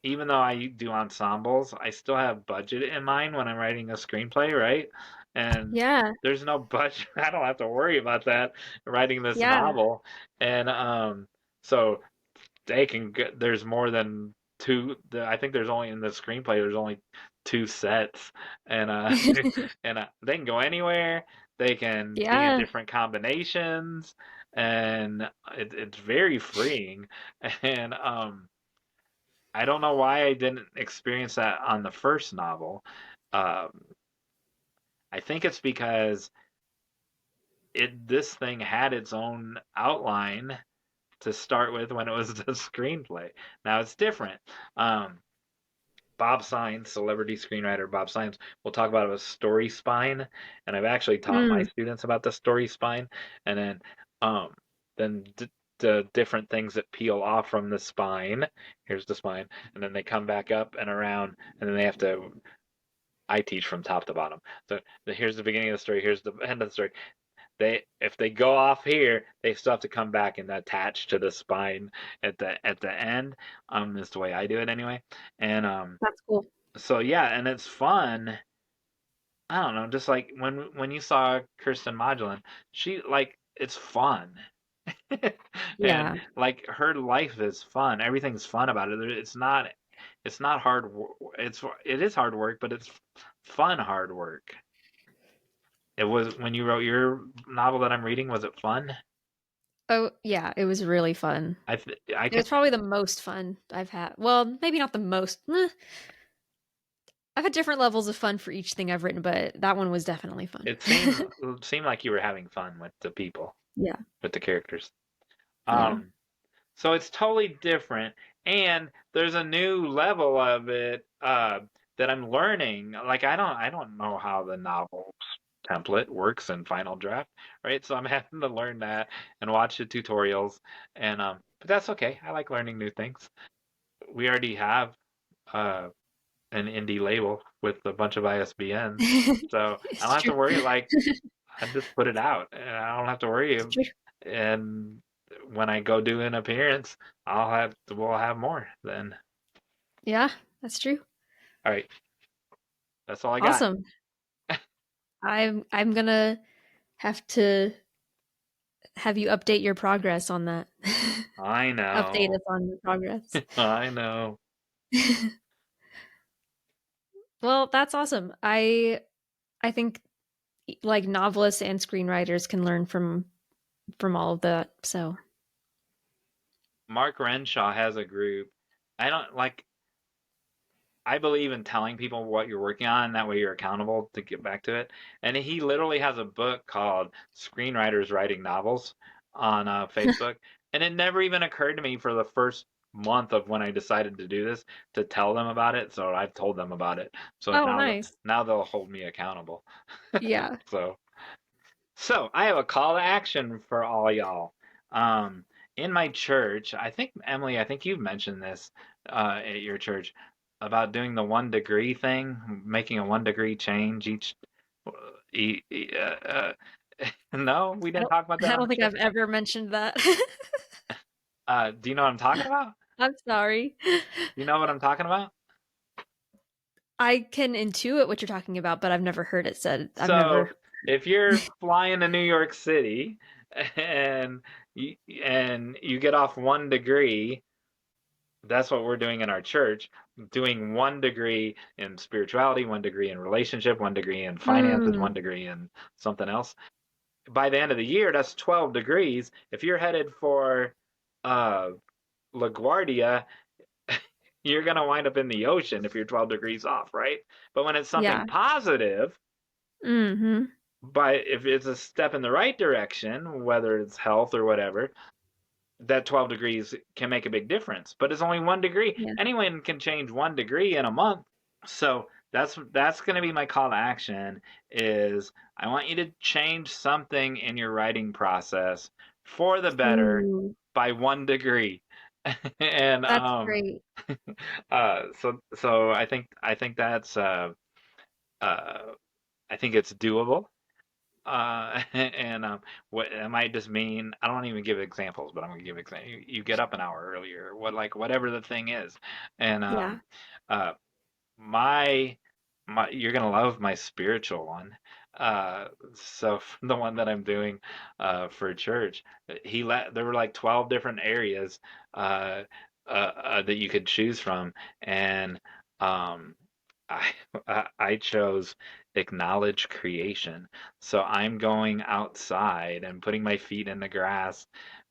Even though I do ensembles, I still have budget in mind when I'm writing a screenplay, right? And Yeah. there's no budget. I don't have to worry about that writing this Yeah. novel. And so they can get, there's more than two. I think there's only in the screenplay there's only two sets, and they can go anywhere. They can be in Yeah. different combinations, and it's very freeing. And I don't know why I didn't experience that on the first novel. Um, I think it's because this thing had its own outline to start with when it was the screenplay. Now it's different. Um, Bob Sines, celebrity screenwriter Bob Sines, will talk about a story spine, and I've actually taught my Mm, students about the story spine, and um, then the different things that peel off from the spine. Here's the spine, and then they come back up and around, and then they have to. I teach from top to bottom. So here's the beginning of the story. Here's the end of the story. If they go off here, they still have to come back and attach to the spine at the end. Is the way I do it anyway. And that's cool. so yeah, and it's fun. I don't know, just like when you saw Kirsten Modulin, she like it's fun. And Yeah. like her life is fun. Everything's fun about it. It's not hard it is hard work, but it's fun hard work. It was when you wrote your novel that I'm reading, was it fun? Oh, yeah, it was really fun. I It can was probably the most fun I've had. Well, maybe not the most. I've had different levels of fun for each thing I've written, but that one was definitely fun. it seemed like you were having fun with the people, Yeah. with the characters. Yeah. Um So it's totally different, and there's a new level of it that I'm learning. Like I don't know how the novel template works in Final Draft, right? So I'm having to learn that and watch the tutorials, and but that's okay. I like learning new things. We already have uh, an indie label with a bunch of ISBNs, so I don't It's have true. to worry. Like I just put it out, and I don't have to worry. It's true. And when I go do an appearance, we'll have more then. Yeah, that's true. All right, that's all I got. Awesome. I'm gonna have to have you update your progress on that. I Update know. us on your progress. I know. Well, that's awesome. I think like novelists and screenwriters can learn from all of that. So, Mark Renshaw has a group. I don't like I believe in telling people what you're working on, and that way you're accountable to get back to it. And he literally has a book called Screenwriters Writing Novels on Facebook. And it never even occurred to me for the first month of when I decided to do this to tell them about it. So I've told them about it. So oh, nice. now they'll hold me accountable. Yeah. So I have a call to action for all y'all. Um, in my church, I think Emily, I think you've mentioned this at your church about doing the 1 degree thing, making a 1 degree change each. E, e, no, we didn't talk about that I on don't the think show. I've ever mentioned that. Do you know what I'm talking about? I'm sorry. You know what I'm talking about? I can intuit what you're talking about, but I've never heard it said. I've So never. if you're flying to New York City and you get off 1 degree, that's what we're doing in our church, doing 1 degree in spirituality, 1 degree in relationship, 1 degree in finances, Hmm. 1 degree in something else. By the end of the year, that's 12 degrees. If you're headed for uh, LaGuardia, you're going to wind up in the ocean if you're 12 degrees off, right? But when it's something Yeah. positive, Hmm. if it's a step in the right direction, whether it's health or whatever, that 12 degrees can make a big difference. But it's only 1 degree. Yeah. Anyone can change 1 degree in a month. So that's going to be my call to action is I want you to change something in your writing process for the better Ooh, by 1 degree. And that's great. so I think that's uh I think it's doable. And what it might just mean, I don't even give examples, but I'm gonna give examples. You get up an hour earlier, whatever the thing is, and Yeah. uh, my you're gonna love my spiritual one. So the one that I'm doing for church, there were like 12 different areas uh, that you could choose from, and um, I I chose acknowledge creation. So I'm going outside and putting my feet in the grass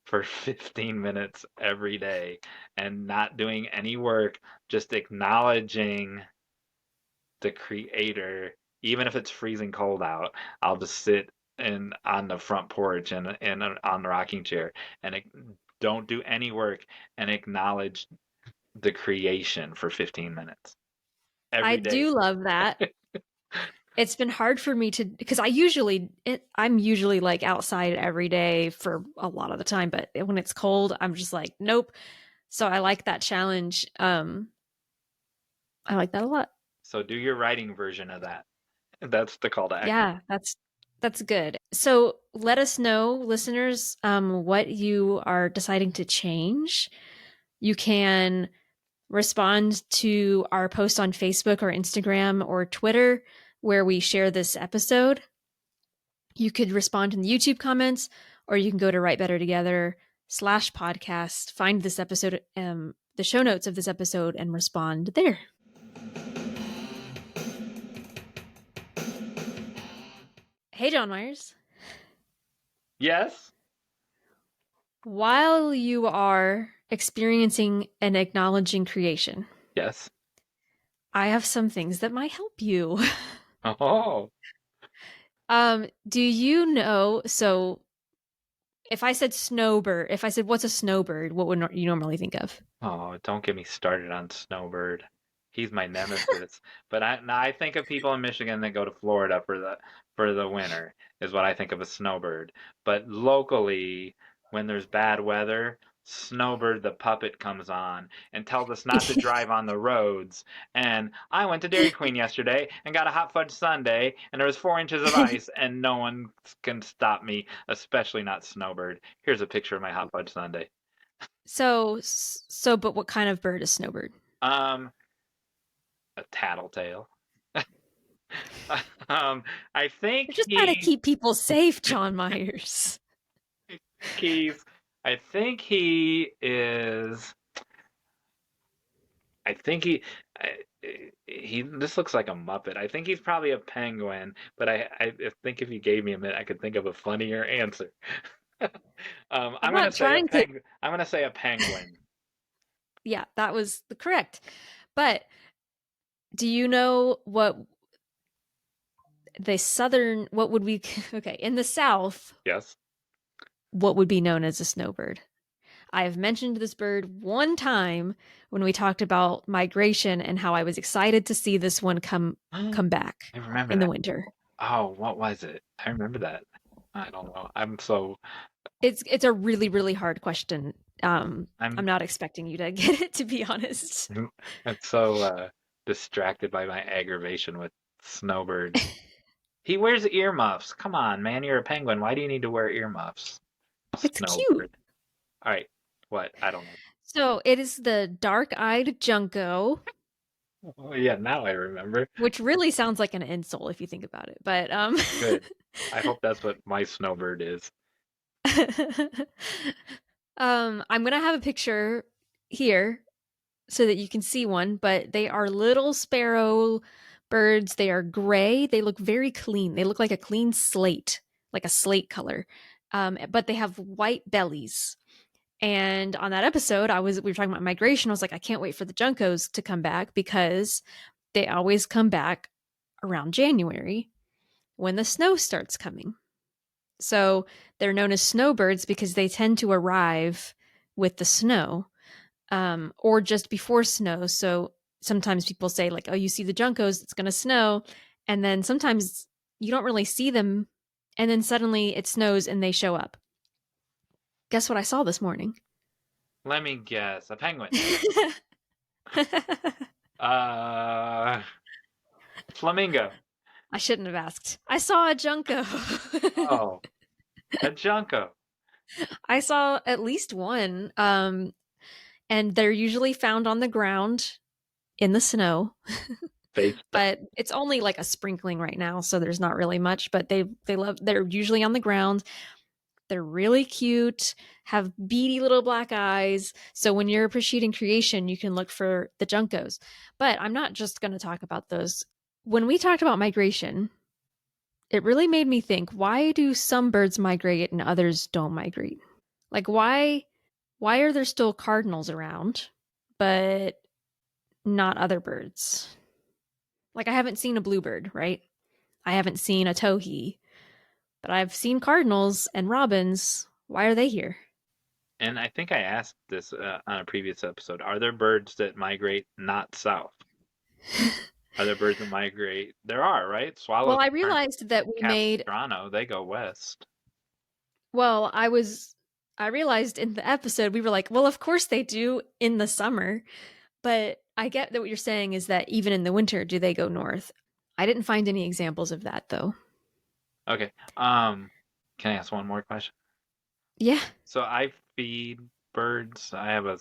for 15 minutes every day and not doing any work, just acknowledging the creator, even if it's freezing cold out. I'll just sit on the front porch and on the rocking chair and don't do any work and acknowledge the creation for 15 minutes. I every day. do love that. It's been hard for me to, because I'm usually like outside every day for a lot of the time, but when it's cold, I'm just like, nope. So I like that challenge. I like that a lot. So do your writing version of that. That's the call to action. Yeah, that's good. So let us know, listeners, what you are deciding to change. You can respond to our post on Facebook or Instagram or Twitter where we share this episode. You could respond in the YouTube comments, or you can go to Write Better Together /podcast, find this episode, the show notes of this episode, and respond there. Hey, Jon Meyers. Yes? While you are experiencing and acknowledging creation, Yes. I have some things that might help you. Oh. Do you know, so if I said snowbird, if I said what's a snowbird, what would you normally think of? Oh, don't get me started on Snowbird. He's my nemesis. But I think of people in Michigan that go to Florida for the winter is what I think of a snowbird. But locally, when there's bad weather, Snowbird the puppet comes on and tells us not to drive on the roads. And I went to Dairy Queen yesterday and got a hot fudge sundae, and there was 4 inches of ice, and no one can stop me, especially not Snowbird. Here's a picture of my hot fudge sundae. But what kind of bird is snowbird? A tattletale. I think You're just trying to keep people safe, Jon Meyers. I think he is. I think he. This looks like a Muppet. I think he's probably a penguin, but I think if you gave me a minute, I could think of a funnier answer. I'm gonna say I'm gonna say a penguin. Yeah, that was correct. But do you know what would we, okay, in the South? Yes. What would be known as a snowbird? I have mentioned this bird one time when we talked about migration and how I was excited to see this one come back I remember in the winter. Oh, what was it? I remember that. I don't know. It's a really, really hard question. I'm not expecting you to get it, to be honest. I'm so distracted by my aggravation with Snowbird. He wears earmuffs. Come on, man, you're a penguin. Why do you need to wear earmuffs? It's cute. All right. What? I don't know. So it is the dark-eyed junco. Oh, yeah, now I remember. Which really sounds like an insult if you think about it. But Good. I hope that's what my snowbird is. I'm gonna have a picture here so that you can see one, but they are little sparrow birds. They are gray. They look very clean. They look like a clean slate, like a slate color. But they have white bellies. And on that episode, we were talking about migration. I was like, I can't wait for the juncos to come back because they always come back around January when the snow starts coming. So they're known as snowbirds because they tend to arrive with the snow, or just before snow. So sometimes people say like, oh, you see the juncos, it's going to snow. And then sometimes you don't really see them. And then suddenly it snows and they show up. Guess what I saw this morning? Let me guess. A penguin. Flamingo. I shouldn't have asked. I saw a junco. Oh, a junco. I saw at least one. And they're usually found on the ground in the snow. But it's only like a sprinkling right now, so there's not really much. But they're usually on the ground. They're really cute, have beady little black eyes. So when you're appreciating creation, you can look for the juncos. But I'm not just going to talk about those. When we talked about migration, it really made me think, why do some birds migrate and others don't migrate? Like, why are there still cardinals around, but not other birds? Like, I haven't seen a bluebird, right? I haven't seen a towhee. But I've seen cardinals and robins. Why are they here? And I think I asked this on a previous episode. Are there birds that migrate not south? Are there birds that migrate? There are, right? Swallows. Well, I realized that we made Capistrano, they go west. Well, I realized in the episode we were like, well, of course they do in the summer, but I get that what you're saying is that even in the winter, do they go north? I didn't find any examples of that though. Okay. Can I ask one more question? Yeah. So I feed birds. I have a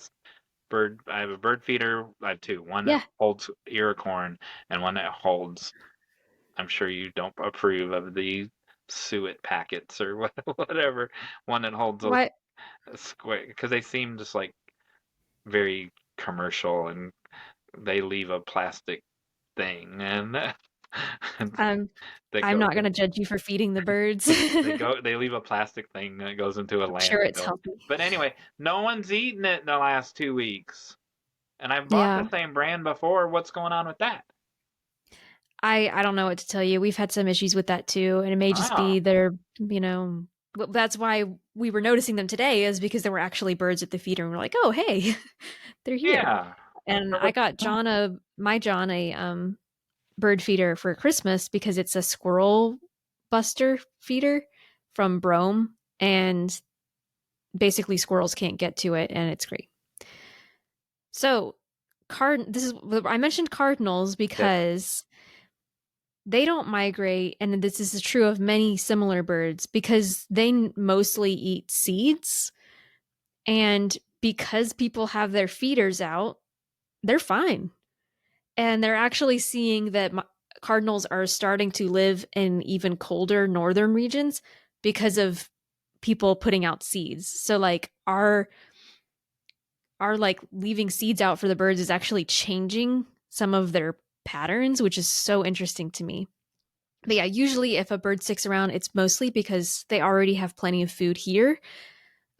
bird feeder. I have two. One that holds ear of corn and one that holds, I'm sure you don't approve of the suet packets or whatever. One that holds those square, because they seem just like very commercial, and they leave a plastic thing, and I'm not going to judge you for feeding the birds. they leave a plastic thing that goes into a landfill. Sure, it's healthy. But anyway, no one's eaten it in the last 2 weeks, and I've bought the same brand before. What's going on with that? I don't know what to tell you. We've had some issues with that too, and it may just be their, that's why we were noticing them today, is because there were actually birds at the feeder, and we're like, oh, hey, they're here. Yeah. And I got my John a bird feeder for Christmas because it's a squirrel buster feeder from Brome, and basically squirrels can't get to it, and it's great. So I mentioned cardinals because they don't migrate, and this is true of many similar birds, because they mostly eat seeds, and because people have their feeders out, they're fine. And they're actually seeing that cardinals are starting to live in even colder northern regions because of people putting out seeds. So like our like leaving seeds out for the birds is actually changing some of their patterns, which is so interesting to me. But yeah, usually if a bird sticks around, it's mostly because they already have plenty of food here.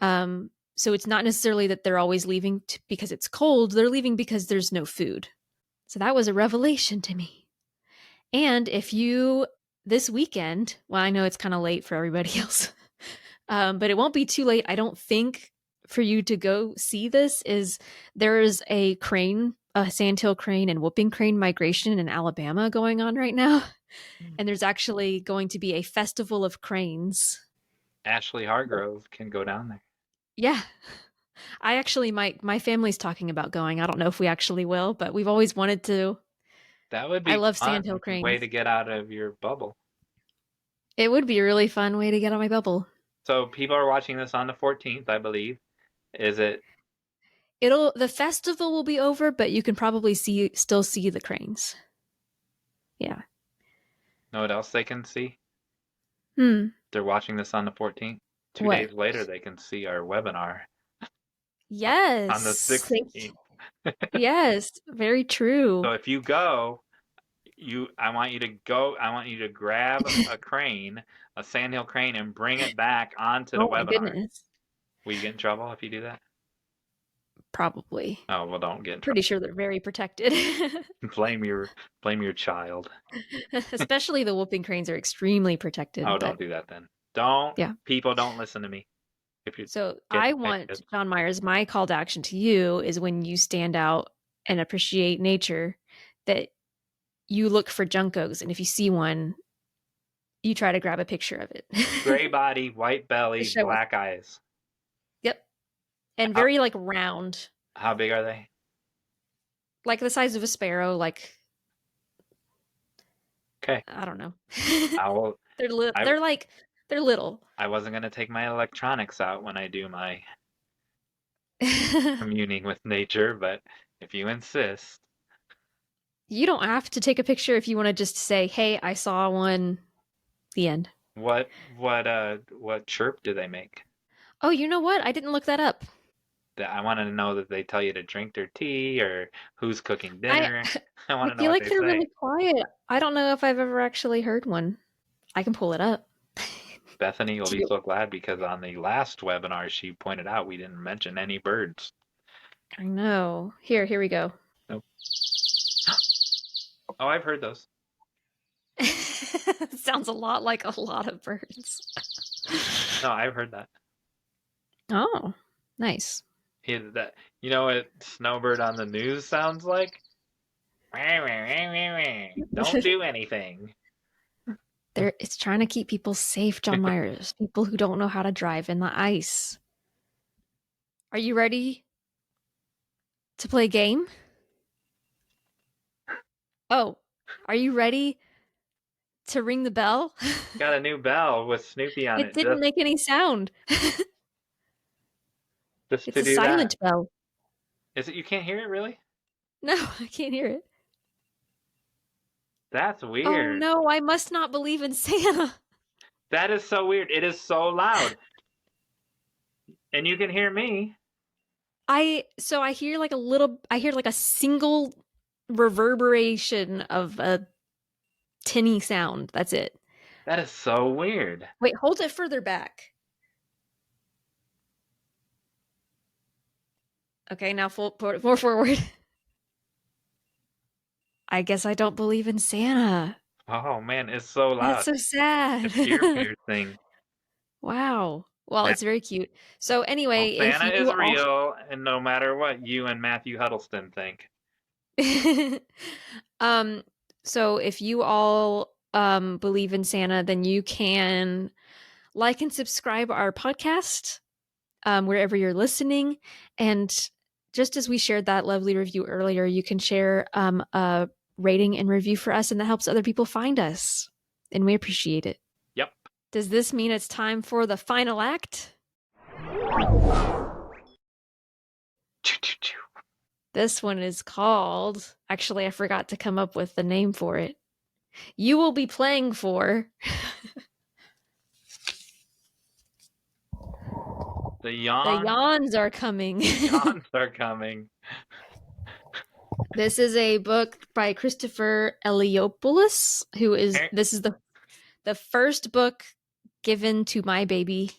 So it's not necessarily that they're always leaving because it's cold. They're leaving because there's no food. So that was a revelation to me. And if you, this weekend, well, I know it's kind of late for everybody else, but it won't be too late, I don't think, for you to go see this, is there is a sandhill crane and whooping crane migration in Alabama going on right now. And there's actually going to be a festival of cranes. Ashley Hargrove can go down there. Yeah. I actually my family's talking about going. I don't know if we actually will, but we've always wanted to. That would be I love fun. sandhill cranes. Way to get out of your bubble. It would be a really fun way to get out of my bubble. So people are watching this on the 14th, I believe. Is it? The festival will be over, but you can probably still see the cranes. Yeah. Know what else they can see? They're watching this on the 14th. 2 days later, they can see our webinar. Yes. On the 16th. Yes, very true. So if you go, I want you to grab a crane, a sandhill crane, and bring it back onto the webinar. Goodness. Will you get in trouble if you do that? Probably. Oh, well, don't get in trouble. Pretty sure they're very protected. Blame your child. Especially the whooping cranes are extremely protected. Oh, don't do that then. People don't listen to me. I want, Jon Meyers, my call to action to you is when you stand out and appreciate nature, that you look for juncos, and if you see one, you try to grab a picture of it. Gray body, white belly, black eyes. Yep. And very like round. How big are they? Like the size of a sparrow, like. Okay. I don't know. They're little. I wasn't going to take my electronics out when I do my communing with nature, but if you insist. You don't have to take a picture if you want to just say, hey, I saw one. The end. What chirp do they make? Oh, you know what? I didn't look that up. I want to know that they tell you to drink their tea or who's cooking dinner. I want to know feel what like they're really quiet. I don't know if I've ever actually heard one. I can pull it up. Bethany will be so glad because on the last webinar she pointed out we didn't mention any birds. I know. Here we go. Nope. Oh, I've heard those. Sounds a lot like a lot of birds. No, I've heard that. Oh, nice. You know what snowbird on the news sounds like? Don't do anything. It's trying to keep people safe, Jon Meyers. People who don't know how to drive in the ice. Are you ready to play a game? Oh, are you ready to ring the bell? Got a new bell with Snoopy on it. It didn't make any sound. Just it's to a do silent that. bell. Is it? You can't hear it, really? No, I can't hear it. That's weird. Oh no, I must not believe in Santa. That is so weird. It is so loud. And you can hear me. I hear like a single reverberation of a tinny sound. That's it. That is so weird. Wait, hold it further back. Okay, now more forward. I guess I don't believe in Santa. Oh man, it's so loud. That's so sad. It's ear-piercing. Wow. Well, it's very cute. So anyway, well, Santa is real, and no matter what you and Matthew Huddleston think. So if you all believe in Santa, then you can like and subscribe our podcast wherever you're listening. And just as we shared that lovely review earlier, you can share a rating and review for us, and that helps other people find us. And we appreciate it. Yep. Does this mean it's time for the final act? This one is called... Actually, I forgot to come up with the name for it. You will be playing for... The yawns are coming. Yawns are coming. This is a book by Christopher Eliopoulos, who is... This is the first book given to my baby.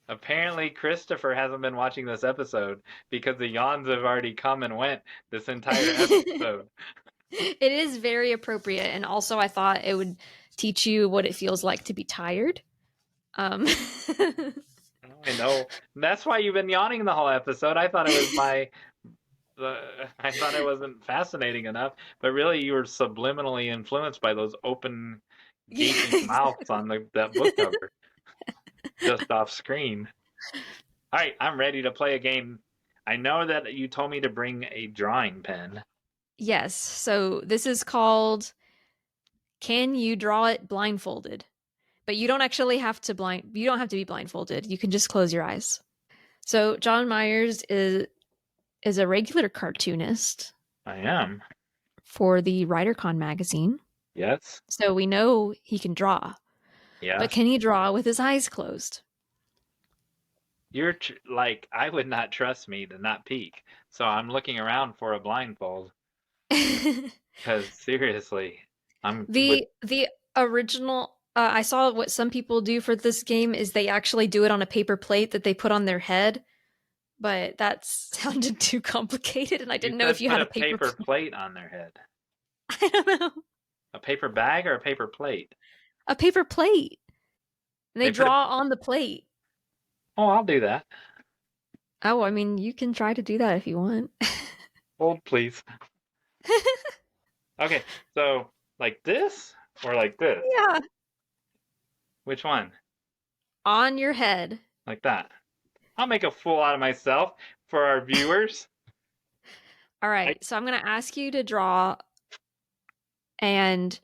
Apparently, Christopher hasn't been watching this episode because the yawns have already come and went this entire episode. It is very appropriate, and also I thought it would teach you what it feels like to be tired. I know. That's why you've been yawning the whole episode. I thought it was I thought it wasn't fascinating enough, but really you were subliminally influenced by those open, gaping mouths on that book cover. Just off screen. All right, I'm ready to play a game. I know that you told me to bring a drawing pen. Yes, so this is called Can You Draw It Blindfolded? But you don't actually have to be blindfolded. You can just close your eyes. So Jon Meyers is a regular cartoonist. I am. For the WriterCon magazine. Yes. So we know he can draw. Yeah. But can he draw with his eyes closed? You're I would not trust me to not peek. So I'm looking around for a blindfold. Because seriously, the original. I saw what some people do for this game is they actually do it on a paper plate that they put on their head. But that sounded too complicated, and I didn't know if you had a paper plate on their head. I don't know. A paper bag or a paper plate? A paper plate. And they draw on the plate. Oh, I'll do that. Oh, I mean, you can try to do that if you want. Hold, please. Okay, so like this or like this? Yeah. Which one? On your head. Like that. I'll make a fool out of myself for our viewers. All right, so I'm going to ask you to draw, and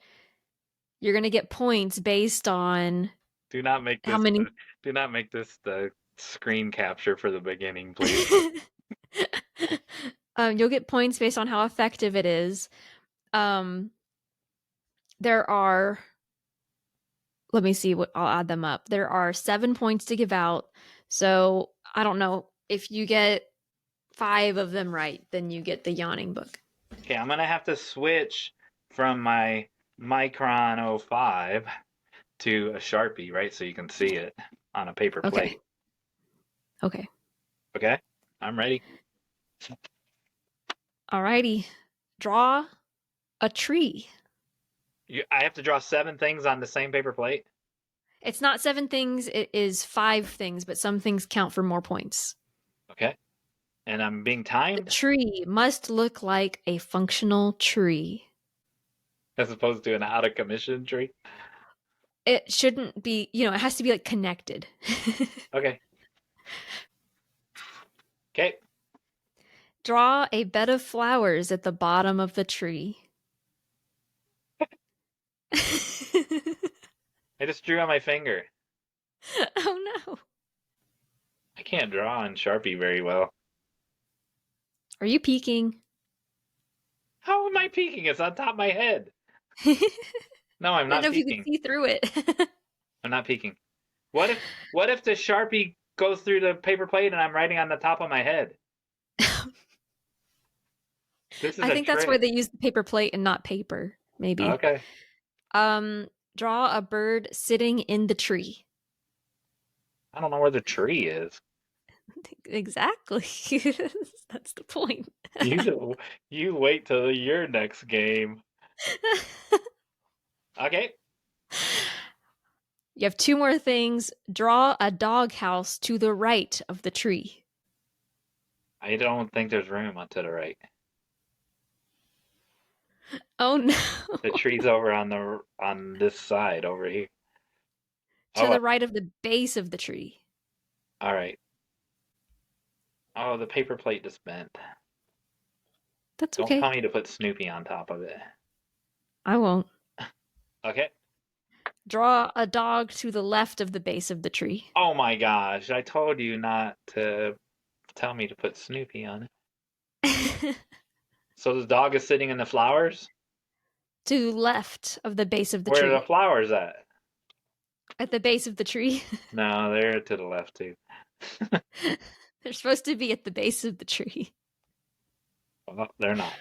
you're going to get points based on do not make this how many. Do not make this the screen capture for the beginning, please. You'll get points based on how effective it is. There are. Let me see what I'll add them up. There are 7 points to give out. So I don't know if you get 5 of them right, then you get the yawning book. Okay, I'm gonna have to switch from my Micron 05 to a Sharpie, right? So you can see it on a paper plate. Okay. Okay, I'm ready. Alrighty. Draw a tree. I have to draw 7 things on the same paper plate? It's not 7 things, it is 5 things, but some things count for more points. Okay. And I'm being The timed tree must look like a functional tree. as opposed to an out of commission tree. It shouldn't be, it has to be like connected. Okay. Okay. Draw a bed of flowers at the bottom of the tree. I just drew on my finger. Oh no. I can't draw on Sharpie very well. Are you peeking? How am I peeking? It's on top of my head. No, I'm I not don't know if you peeking. can see through it. I'm not peeking. What if the Sharpie goes through the paper plate and I'm writing on the top of my head? This is I a think that's why trick. they use the paper plate and not paper, maybe. Okay. Draw a bird sitting in the tree. I don't know where the tree is. Exactly. That's the point. You wait till your next game. Okay. You have two more things. Draw a doghouse to the right of the tree. I don't think there's room on to the right. Oh no. The tree's over on this side over here. To the right of the base of the tree. All right. Oh, the paper plate just bent. That's Don't okay. tell me to put Snoopy on top of it. I won't. Okay. Draw a dog to the left of the base of the tree. Oh my gosh, I told you not to tell me to put Snoopy on it. So the dog is sitting in the flowers? To the left of the base of the Where tree. are the flowers at? At the base of the tree. No, they're to the left too. They're supposed to be at the base of the tree. Well, they're not.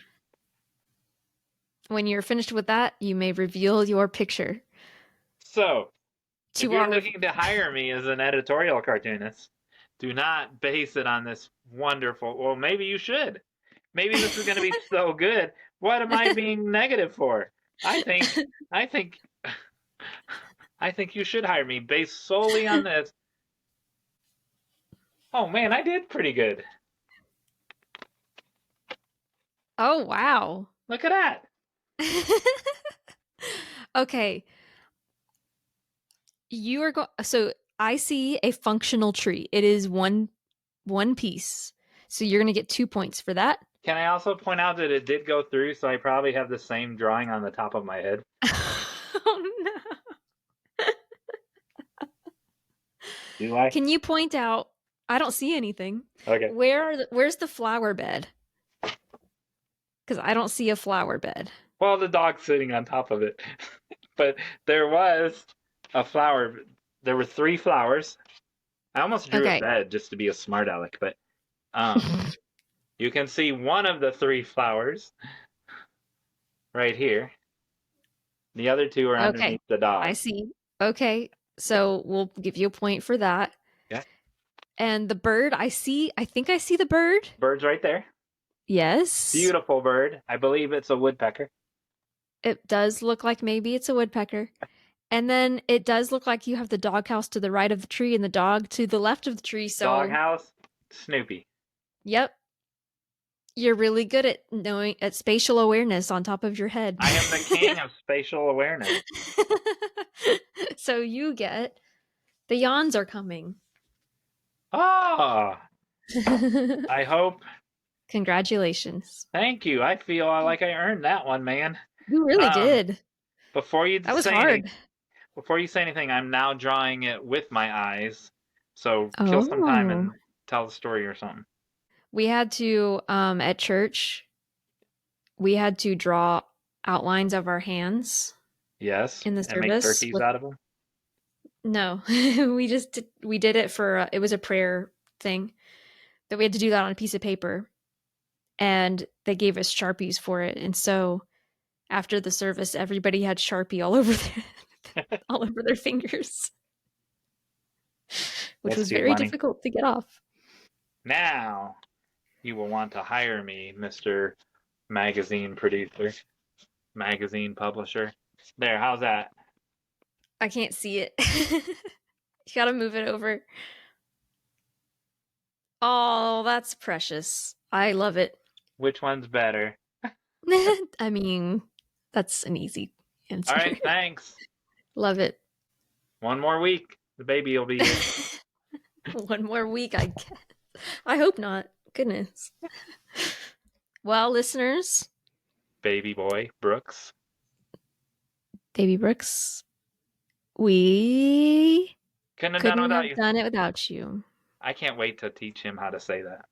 When you're finished with that, you may reveal your picture. So, if you're looking to hire me as an editorial cartoonist, do not base it on this wonderful. Well, maybe you should. Maybe this is going to be so good. What am I being negative for? I think you should hire me based solely on this. Oh man, I did pretty good. Oh wow! Look at that. Okay. You are going. So I see a functional tree. It is one piece. So you're going to get 2 points for that. Can I also point out that it did go through, so I probably have the same drawing on the top of my head? Oh no. Do I? Can you point out? I don't see anything. Okay. Where's the flower bed? Because I don't see a flower bed. Well, the dog's sitting on top of it. But there was a flower. There were 3 flowers. I almost drew a bed just to be a smart aleck, but you can see one of the 3 flowers right here. The other 2 are underneath the dog. I see. Okay, so we'll give you a point for that. Yeah. And the bird, I think I see the bird. Bird's right there. Yes. Beautiful bird. I believe it's a woodpecker. It does look like maybe it's a woodpecker. And then it does look like you have the doghouse to the right of the tree and the dog to the left of the tree. So doghouse, Snoopy. Yep. You're really good at spatial awareness on top of your head. I am the king of spatial awareness. So you get the yawns are coming. Oh, I hope. Congratulations. Thank you. I feel like I earned that one, man. You really did. Before you that was hard. Before you say anything, I'm now drawing it with my eyes. So kill some time and tell the story or something. We had to, at church, we had to draw outlines of our hands. Yes. In the service. And make turkeys out of them? No. we did it for, it was a prayer thing. That we had to do that on a piece of paper. And they gave us Sharpies for it. And so after the service, everybody had Sharpie all over all over their fingers. Which was very difficult to get off. Now you will want to hire me, Mr. Magazine producer, magazine publisher. There, how's that? I can't see it. You gotta move it over. Oh, that's precious. I love it. Which one's better? I mean, that's an easy answer. All right, thanks. Love it. One more week. The baby will be here. One more week, I guess. I hope not. Goodness. Well, listeners. Baby boy, Brooks. Baby Brooks. We couldn't have done done it without you. I can't wait to teach him how to say that.